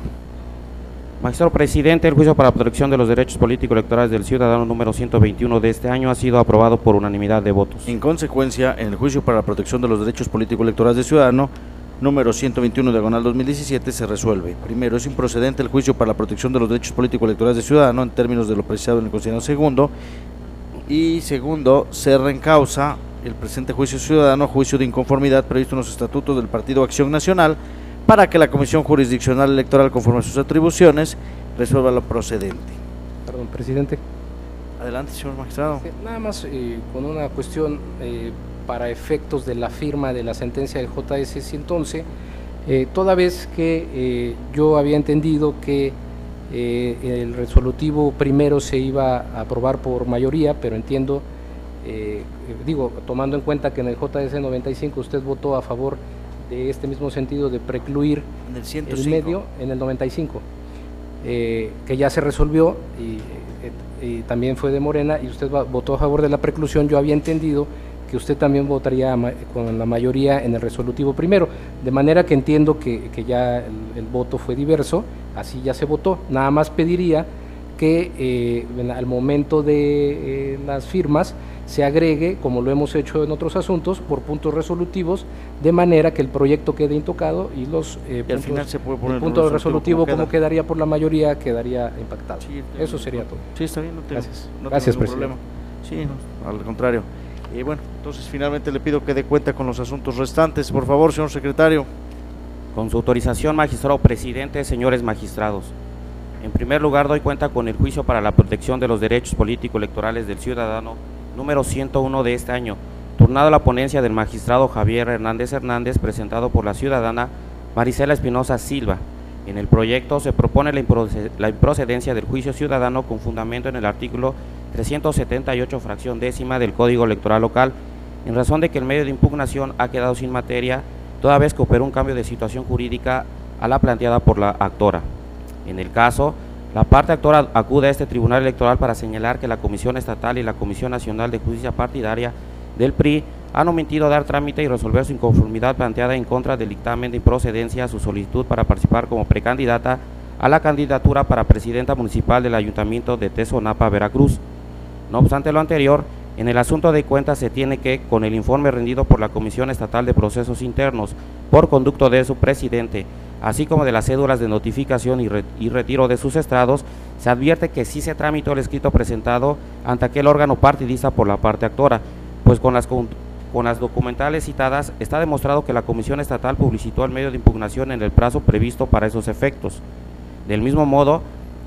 [SPEAKER 2] Magistrado presidente, el juicio para la protección de los derechos político-electorales del ciudadano número 121 de este año ha sido aprobado por unanimidad de votos.
[SPEAKER 1] En consecuencia, en el juicio para la protección de los derechos político-electorales del ciudadano número 121 diagonal 2017 se resuelve. Primero, es improcedente el juicio para la protección de los derechos político-electorales del ciudadano en términos de lo precisado en el considerado segundo. Y segundo, se reencausa el presente juicio ciudadano a juicio de inconformidad previsto en los estatutos del Partido Acción Nacional, para que la Comisión Jurisdiccional Electoral, conforme a sus atribuciones, resuelva lo procedente.
[SPEAKER 3] Perdón, presidente.
[SPEAKER 1] Adelante, señor magistrado.
[SPEAKER 3] Nada más con una cuestión para efectos de la firma de la sentencia del JS 111, toda vez que yo había entendido que el resolutivo primero se iba a aprobar por mayoría, pero entiendo, tomando en cuenta que en el JS 95 usted votó a favor de este mismo sentido de precluir
[SPEAKER 1] en el 105.
[SPEAKER 3] el medio en el 95, que ya se resolvió y también fue de Morena y usted votó a favor de la preclusión. Yo había entendido que usted también votaría con la mayoría en el resolutivo primero, de manera que entiendo que ya el voto fue diverso, así ya se votó. Nada más pediría que al momento de las firmas se agregue, como lo hemos hecho en otros asuntos, por puntos resolutivos, de manera que el proyecto quede intocado y los
[SPEAKER 1] al final se puede poner
[SPEAKER 3] el punto resolutivo como
[SPEAKER 1] queda.
[SPEAKER 3] quedaría por la mayoría quedaría impactado.
[SPEAKER 1] Sí,
[SPEAKER 3] eso sería todo.
[SPEAKER 1] Sí, está bien, no tengo,
[SPEAKER 3] Gracias.
[SPEAKER 1] no
[SPEAKER 3] Gracias,
[SPEAKER 1] tengo ningún
[SPEAKER 3] presidente.
[SPEAKER 1] problema. Sí, no, al contrario. Bueno, entonces finalmente le pido que dé cuenta con los asuntos restantes, por favor, señor secretario.
[SPEAKER 2] Con su autorización, magistrado presidente, señores magistrados. En primer lugar, doy cuenta con el juicio para la protección de los derechos político-electorales del ciudadano número 101 de este año, turnado a la ponencia del magistrado Javier Hernández Hernández, presentado por la ciudadana Marisela Espinosa Silva. En el proyecto se propone la improcedencia del juicio ciudadano con fundamento en el artículo 378, fracción décima del Código Electoral Local, en razón de que el medio de impugnación ha quedado sin materia, toda vez que operó un cambio de situación jurídica a la planteada por la actora. En el caso, la parte actora acude a este tribunal electoral para señalar que la Comisión Estatal y la Comisión Nacional de Justicia Partidaria del PRI han omitido dar trámite y resolver su inconformidad planteada en contra del dictamen de improcedencia a su solicitud para participar como precandidata a la candidatura para presidenta municipal del Ayuntamiento de Tezonapa, Veracruz. No obstante lo anterior, en el asunto de cuentas se tiene que, con el informe rendido por la Comisión Estatal de Procesos Internos, por conducto de su presidente, así como de las cédulas de notificación y retiro de sus estrados, se advierte que sí se tramitó el escrito presentado ante aquel órgano partidista por la parte actora, pues con las documentales citadas está demostrado que la Comisión Estatal publicitó el medio de impugnación en el plazo previsto para esos efectos. Del mismo modo,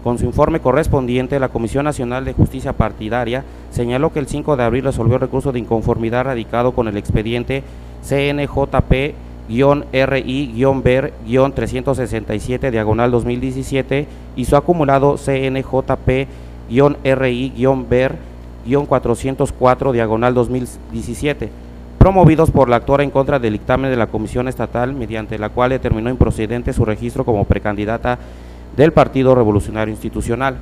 [SPEAKER 2] con su informe correspondiente, la Comisión Nacional de Justicia Partidaria señaló que el 5 de abril resolvió el recurso de inconformidad radicado con el expediente CNJP-RI-BER-367-2017 y su acumulado CNJP-RI-BER-404-2017, promovidos por la actora en contra del dictamen de la Comisión Estatal, mediante la cual determinó improcedente su registro como precandidata del Partido Revolucionario Institucional.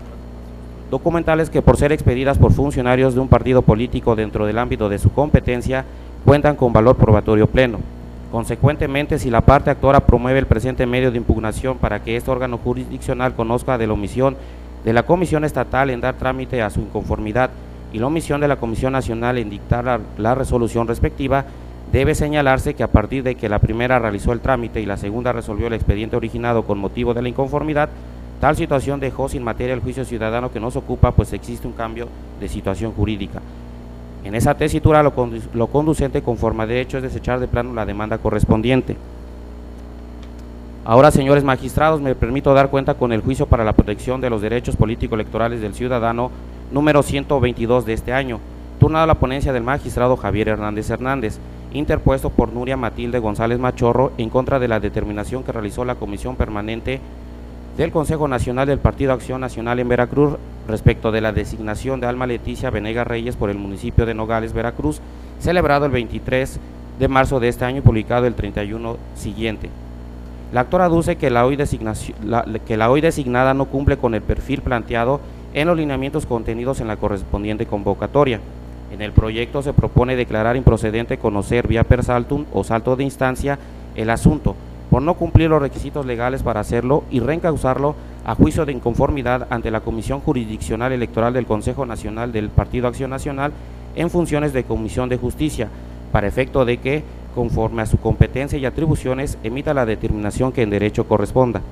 [SPEAKER 2] Documentales que, por ser expedidas por funcionarios de un partido político dentro del ámbito de su competencia, cuentan con valor probatorio pleno. Consecuentemente, si la parte actora promueve el presente medio de impugnación para que este órgano jurisdiccional conozca de la omisión de la Comisión Estatal en dar trámite a su inconformidad y la omisión de la Comisión Nacional en dictar la resolución respectiva, debe señalarse que a partir de que la primera realizó el trámite y la segunda resolvió el expediente originado con motivo de la inconformidad, tal situación dejó sin materia el juicio ciudadano que nos ocupa, pues existe un cambio de situación jurídica. En esa tesitura, lo conducente conforme a derecho es desechar de plano la demanda correspondiente. Ahora, señores magistrados, me permito dar cuenta con el juicio para la protección de los derechos político-electorales del ciudadano número 122 de este año, turnado a la ponencia del magistrado Javier Hernández Hernández, interpuesto por Nuria Matilde González Machorro en contra de la determinación que realizó la Comisión Permanente del Consejo Nacional del Partido Acción Nacional en Veracruz respecto de la designación de Alma Leticia Venegas Reyes por el municipio de Nogales, Veracruz, celebrado el 23 de marzo de este año y publicado el 31 siguiente. La actora aduce que la hoy designada no cumple con el perfil planteado en los lineamientos contenidos en la correspondiente convocatoria. En el proyecto se propone declarar improcedente conocer vía per saltum o salto de instancia el asunto, por no cumplir los requisitos legales para hacerlo y reencauzarlo a juicio de inconformidad ante la Comisión Jurisdiccional Electoral del Consejo Nacional del Partido Acción Nacional en funciones de Comisión de Justicia, para efecto de que, conforme a su competencia y atribuciones, emita la determinación que en derecho corresponda.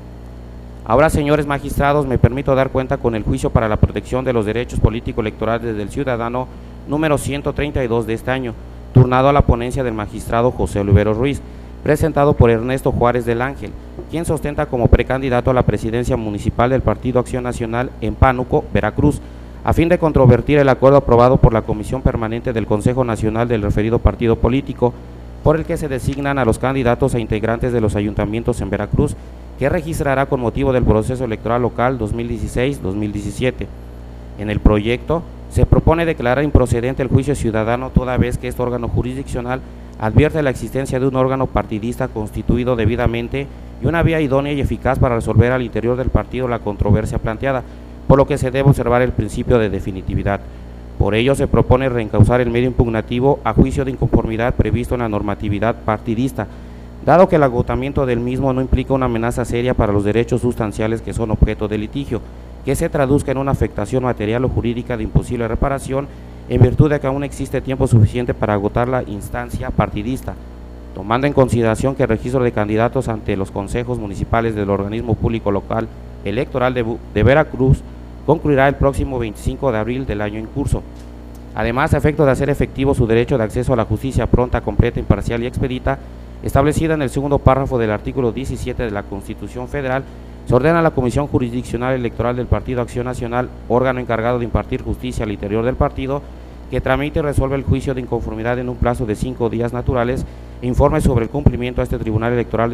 [SPEAKER 2] Ahora, señores magistrados, me permito dar cuenta con el juicio para la protección de los derechos político-electorales del ciudadano número 132 de este año, turnado a la ponencia del magistrado José Olivero Ruiz, presentado por Ernesto Juárez del Ángel, quien se ostenta como precandidato a la presidencia municipal del Partido Acción Nacional en Pánuco, Veracruz, a fin de controvertir el acuerdo aprobado por la Comisión Permanente del Consejo Nacional del referido partido político, por el que se designan a los candidatos a integrantes de los ayuntamientos en Veracruz, que registrará con motivo del proceso electoral local 2016-2017. En el proyecto se propone declarar improcedente el juicio ciudadano toda vez que este órgano jurisdiccional advierte la existencia de un órgano partidista constituido debidamente y una vía idónea y eficaz para resolver al interior del partido la controversia planteada, por lo que se debe observar el principio de definitividad. Por ello se propone reencauzar el medio impugnativo a juicio de inconformidad previsto en la normatividad partidista, dado que el agotamiento del mismo no implica una amenaza seria para los derechos sustanciales que son objeto de litigio, que se traduzca en una afectación material o jurídica de imposible reparación, en virtud de que aún existe tiempo suficiente para agotar la instancia partidista, tomando en consideración que el registro de candidatos ante los consejos municipales del organismo público local electoral de Veracruz concluirá el próximo 25 de abril del año en curso. Además, a efecto de hacer efectivo su derecho de acceso a la justicia pronta, completa, imparcial y expedita, establecida en el segundo párrafo del artículo 17 de la Constitución Federal, se ordena a la Comisión Jurisdiccional Electoral del Partido Acción Nacional, órgano encargado de impartir justicia al interior del partido, que tramite y resuelva el juicio de inconformidad en un plazo de 5 días naturales e informe sobre el cumplimiento a este tribunal electoral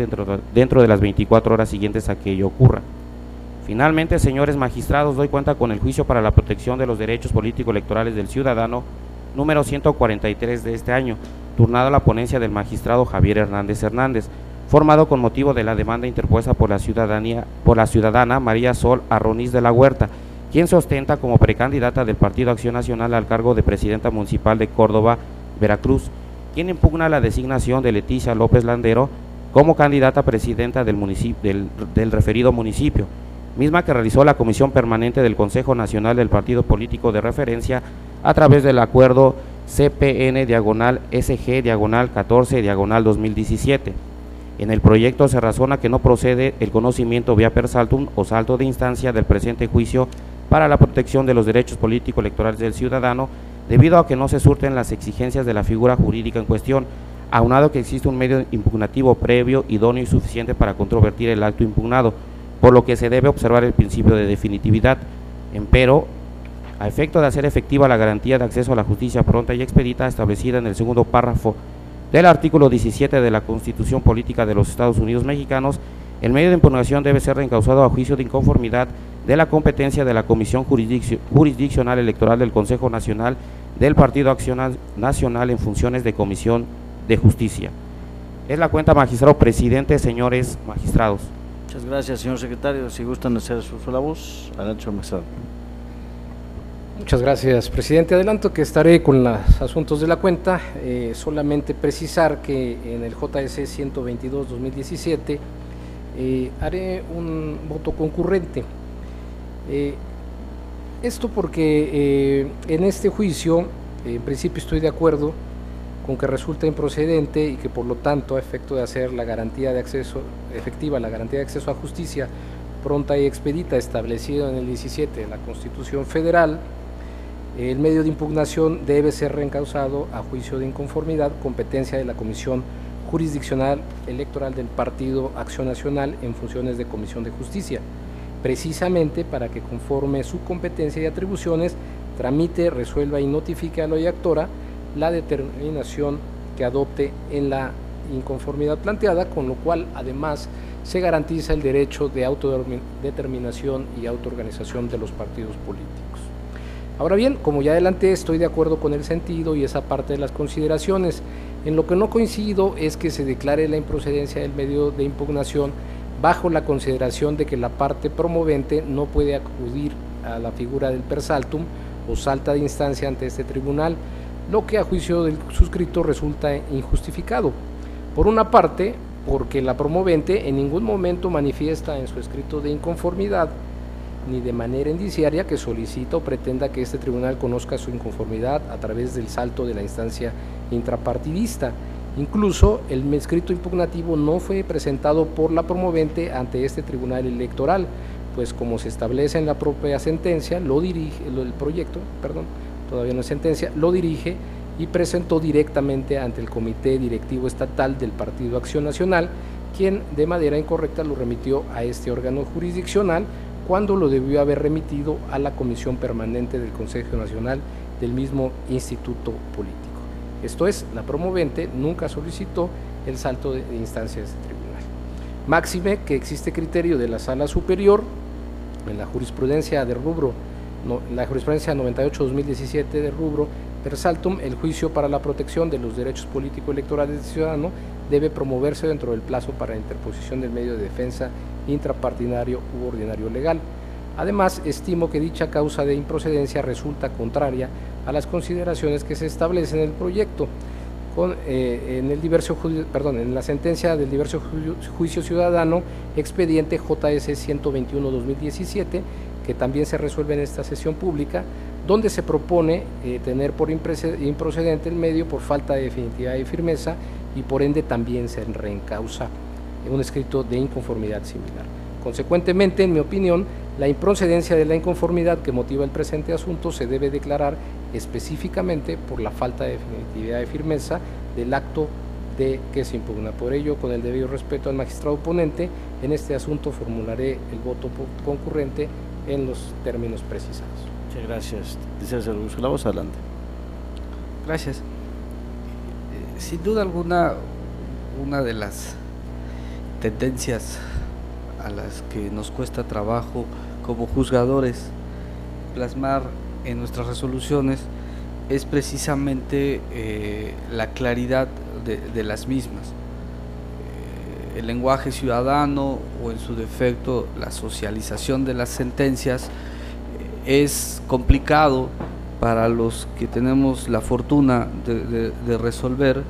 [SPEAKER 2] dentro de las 24 horas siguientes a que ello ocurra. Finalmente, señores magistrados, doy cuenta con el juicio para la protección de los derechos político-electorales del ciudadano número 143 de este año, turnado a la ponencia del magistrado Javier Hernández Hernández, formado con motivo de la demanda interpuesta por la ciudadana María Sol Arroniz de la Huerta, quien se ostenta como precandidata del Partido Acción Nacional al cargo de presidenta municipal de Córdoba, Veracruz, quien impugna la designación de Leticia López Landero como candidata a presidenta del referido municipio, misma que realizó la Comisión Permanente del Consejo Nacional del Partido Político de Referencia a través del acuerdo CPN-SG-14-2017. En el proyecto se razona que no procede el conocimiento vía per saltum o salto de instancia del presente juicio para la protección de los derechos político-electorales del ciudadano, debido a que no se surten las exigencias de la figura jurídica en cuestión, aunado que existe un medio impugnativo previo, idóneo y suficiente para controvertir el acto impugnado, por lo que se debe observar el principio de definitividad. Empero, a efecto de hacer efectiva la garantía de acceso a la justicia pronta y expedita establecida en el segundo párrafo del artículo 17 de la Constitución Política de los Estados Unidos Mexicanos, el medio de impugnación debe ser reencausado a juicio de inconformidad de la competencia de la Comisión Jurisdiccional Electoral del Consejo Nacional del Partido Acción Nacional en funciones de Comisión de Justicia. Es la cuenta, magistrado presidente, señores magistrados.
[SPEAKER 1] Muchas gracias, señor secretario. Si gustan hacer su la voz, adelante, señor magistrado.
[SPEAKER 3] Muchas gracias, presidente. Adelanto que estaré con los asuntos de la cuenta. Solamente precisar que en el JS 122-2017 haré un voto concurrente. Esto porque en este juicio, en principio estoy de acuerdo con que resulta improcedente y que por lo tanto, a efecto de hacer la garantía de acceso efectiva, la garantía de acceso a justicia pronta y expedita establecido en el 17 de la Constitución Federal, el medio de impugnación debe ser reencausado a juicio de inconformidad, competencia de la Comisión Jurisdiccional Electoral del Partido Acción Nacional en funciones de Comisión de Justicia, precisamente para que conforme su competencia y atribuciones tramite, resuelva y notifique a la oyactora la determinación que adopte en la inconformidad planteada, con lo cual además se garantiza el derecho de autodeterminación y autoorganización de los partidos políticos. Ahora bien, como ya adelanté, estoy de acuerdo con el sentido y esa parte de las consideraciones. En lo que no coincido es que se declare la improcedencia del medio de impugnación bajo la consideración de que la parte promovente no puede acudir a la figura del per saltum o salta de instancia ante este tribunal, lo que a juicio del suscrito resulta injustificado. Por una parte, porque la promovente en ningún momento manifiesta en su escrito de inconformidad ni de manera indiciaria que solicita o pretenda que este tribunal conozca su inconformidad a través del salto de la instancia intrapartidista. Incluso el escrito impugnativo no fue presentado por la promovente ante este tribunal electoral, pues como se establece en la propia sentencia, el proyecto, todavía no es sentencia, lo dirige y presentó directamente ante el Comité Directivo Estatal del Partido Acción Nacional, quien de manera incorrecta lo remitió a este órgano jurisdiccional cuando lo debió haber remitido a la Comisión Permanente del Consejo Nacional del mismo instituto político. Esto es, la promovente nunca solicitó el salto de instancia de este tribunal. Máxime que existe criterio de la Sala Superior en la jurisprudencia de rubro, la jurisprudencia 98-2017 de rubro per saltum, el juicio para la protección de los derechos político-electorales del ciudadano debe promoverse dentro del plazo para la interposición del medio de defensa intrapartidario u ordinario legal. Además, estimo que dicha causa de improcedencia resulta contraria a las consideraciones que se establecen en el proyecto, en la sentencia del diverso juicio ciudadano, expediente JS 121-2017, que también se resuelve en esta sesión pública, donde se propone tener por improcedente el medio por falta de definitividad y firmeza, y por ende también se reencausa un escrito de inconformidad similar. Consecuentemente, en mi opinión, la improcedencia de la inconformidad que motiva el presente asunto se debe declarar específicamente por la falta de definitividad y firmeza del acto de que se impugna. Por ello, con el debido respeto al magistrado ponente, en este asunto formularé el voto concurrente en los términos precisados.
[SPEAKER 1] Muchas gracias. Licenciado Augusto Lavos, adelante.
[SPEAKER 5] Gracias. Sin duda alguna, una de las tendencias a las que nos cuesta trabajo como juzgadores plasmar en nuestras resoluciones es precisamente la claridad de las mismas. El lenguaje ciudadano o en su defecto la socialización de las sentencias es complicado para los que tenemos la fortuna de resolver,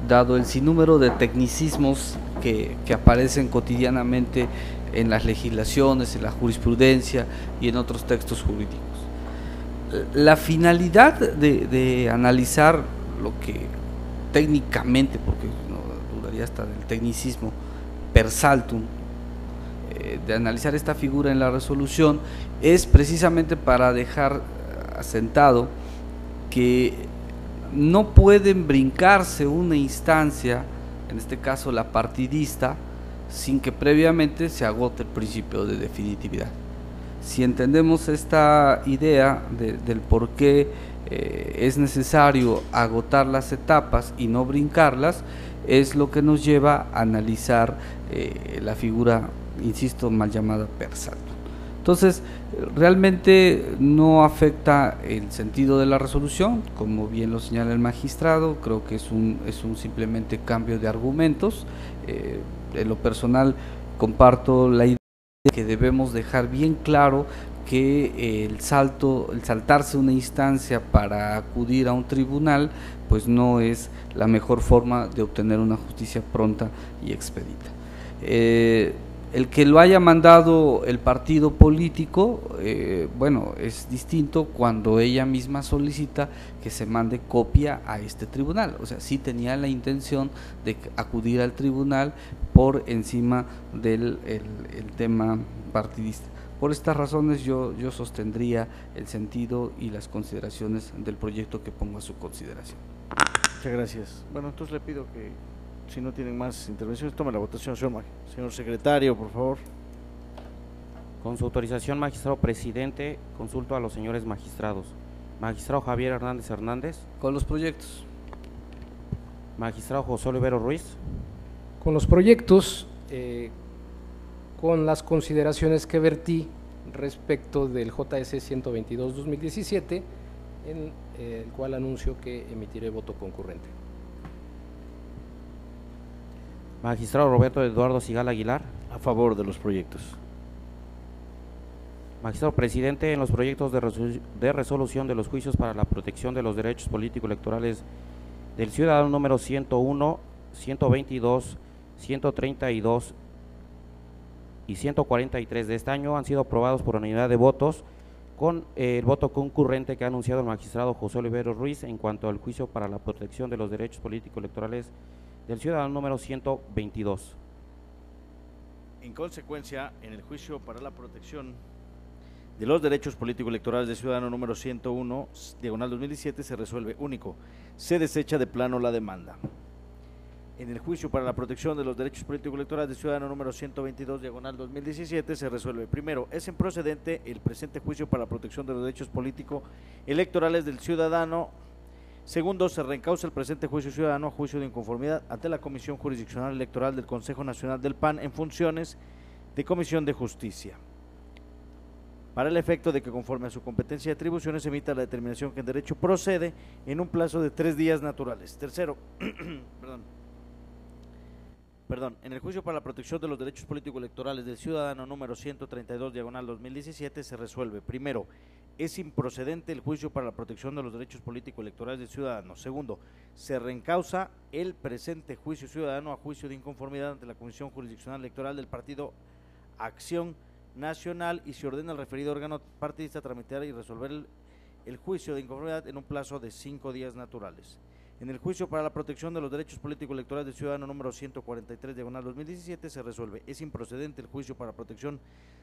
[SPEAKER 5] dado el sinnúmero de tecnicismos que aparecen cotidianamente en las legislaciones, en la jurisprudencia y en otros textos jurídicos. La finalidad de analizar lo que técnicamente, porque no dudaría hasta del tecnicismo, per saltum, de analizar esta figura en la resolución, es precisamente para dejar asentado que no pueden brincarse una instancia, en este caso la partidista, sin que previamente se agote el principio de definitividad. Si entendemos esta idea del por qué es necesario agotar las etapas y no brincarlas, es lo que nos lleva a analizar la figura, insisto, mal llamada per saltum. Entonces, realmente no afecta el sentido de la resolución, como bien lo señala el magistrado. Creo que es un simplemente cambio de argumentos. En lo personal comparto la idea de que debemos dejar bien claro que el saltarse una instancia para acudir a un tribunal, pues no es la mejor forma de obtener una justicia pronta y expedita. El que lo haya mandado el partido político, bueno, es distinto cuando ella misma solicita que se mande copia a este tribunal. O sea, sí tenía la intención de acudir al tribunal por encima del el tema partidista. Por estas razones yo sostendría el sentido y las consideraciones del proyecto que pongo a su consideración.
[SPEAKER 1] Muchas gracias. Bueno, entonces le pido que, si no tienen más intervenciones, tome la votación, señor secretario, por favor.
[SPEAKER 2] Con su autorización, magistrado presidente, consulto a los señores magistrados. Magistrado Javier Hernández Hernández.
[SPEAKER 5] Con los proyectos.
[SPEAKER 2] Magistrado José Olivero Ruiz.
[SPEAKER 3] Con los proyectos, con las consideraciones que vertí respecto del JS 122-2017, en el cual anuncio que emitiré voto concurrente.
[SPEAKER 2] Magistrado Roberto Eduardo Sigala Aguilar.
[SPEAKER 1] A favor de los proyectos.
[SPEAKER 2] Magistrado presidente, en los proyectos de resolución de los juicios para la protección de los derechos político-electorales del ciudadano número 101, 122, 132 y 143 de este año han sido aprobados por unanimidad de votos, con el voto concurrente que ha anunciado el magistrado José Olivero Ruiz en cuanto al juicio para la protección de los derechos político-electorales del ciudadano número 122.
[SPEAKER 1] En consecuencia, en el juicio para la protección de los derechos político-electorales del ciudadano número 101, diagonal 2017, se resuelve único, se desecha de plano la demanda. En el juicio para la protección de los derechos político-electorales del ciudadano número 122, diagonal 2017, se resuelve: primero, es improcedente el presente juicio para la protección de los derechos político-electorales del ciudadano. Segundo, se reencausa el presente juicio ciudadano a juicio de inconformidad ante la Comisión Jurisdiccional Electoral del Consejo Nacional del PAN en funciones de Comisión de Justicia, para el efecto de que, conforme a su competencia y atribuciones, emita la determinación que en derecho procede en un plazo de 3 días naturales. Tercero, en el juicio para la protección de los derechos político-electorales del ciudadano número 132, diagonal 2017, se resuelve: primero, es improcedente el juicio para la protección de los derechos político-electorales del ciudadano. Segundo, se reencausa el presente juicio ciudadano a juicio de inconformidad ante la Comisión Jurisdiccional Electoral del Partido Acción Nacional y se ordena al referido órgano partidista tramitar y resolver el juicio de inconformidad en un plazo de 5 días naturales. En el juicio para la protección de los derechos político-electorales del ciudadano número 143, diagonal 2017, se resuelve: es improcedente el juicio para protección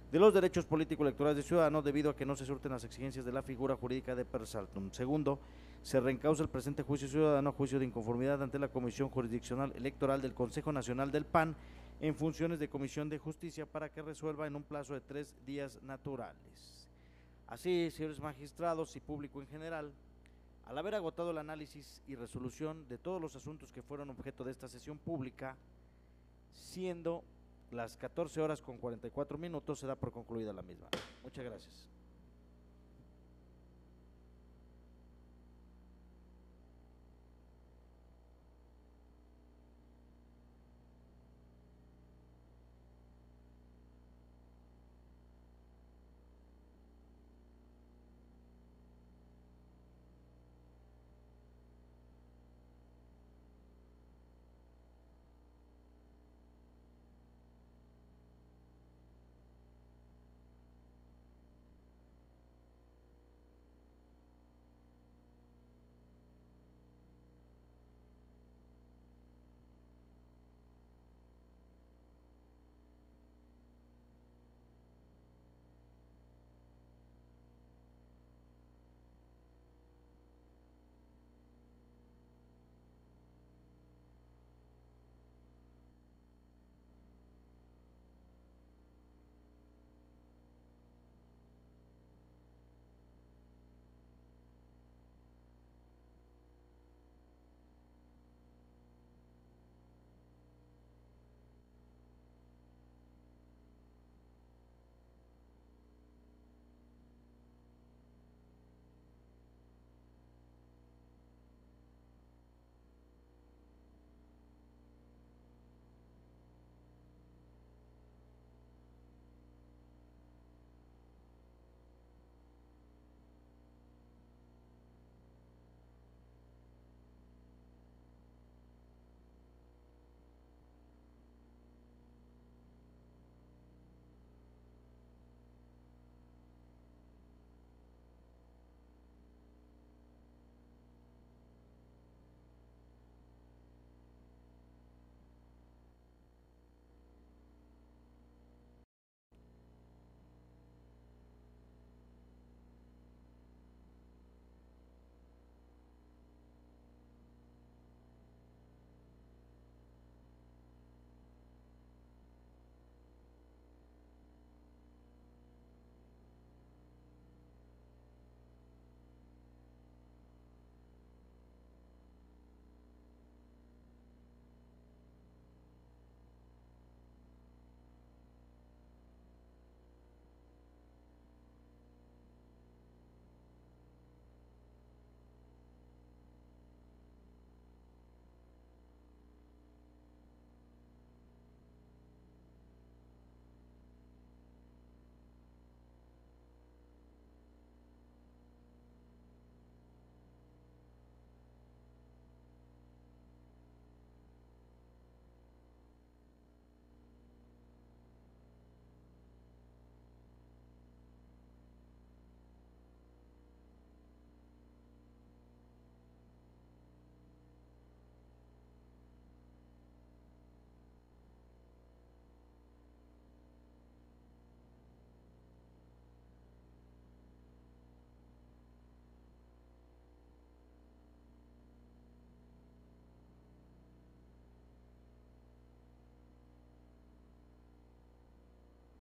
[SPEAKER 1] de los derechos político-electorales del ciudadano debido a que no se surten las exigencias de la figura jurídica de per saltum. Segundo, se reencausa el presente juicio ciudadano a juicio de inconformidad ante la Comisión Jurisdiccional Electoral del Consejo Nacional del PAN en funciones de Comisión de Justicia para que resuelva en un plazo de 3 días naturales. Así, señores magistrados y público en general, al haber agotado el análisis y resolución de todos los asuntos que fueron objeto de esta sesión pública, siendo las 14 horas con 44 minutos, se da por concluida la misma. Muchas gracias.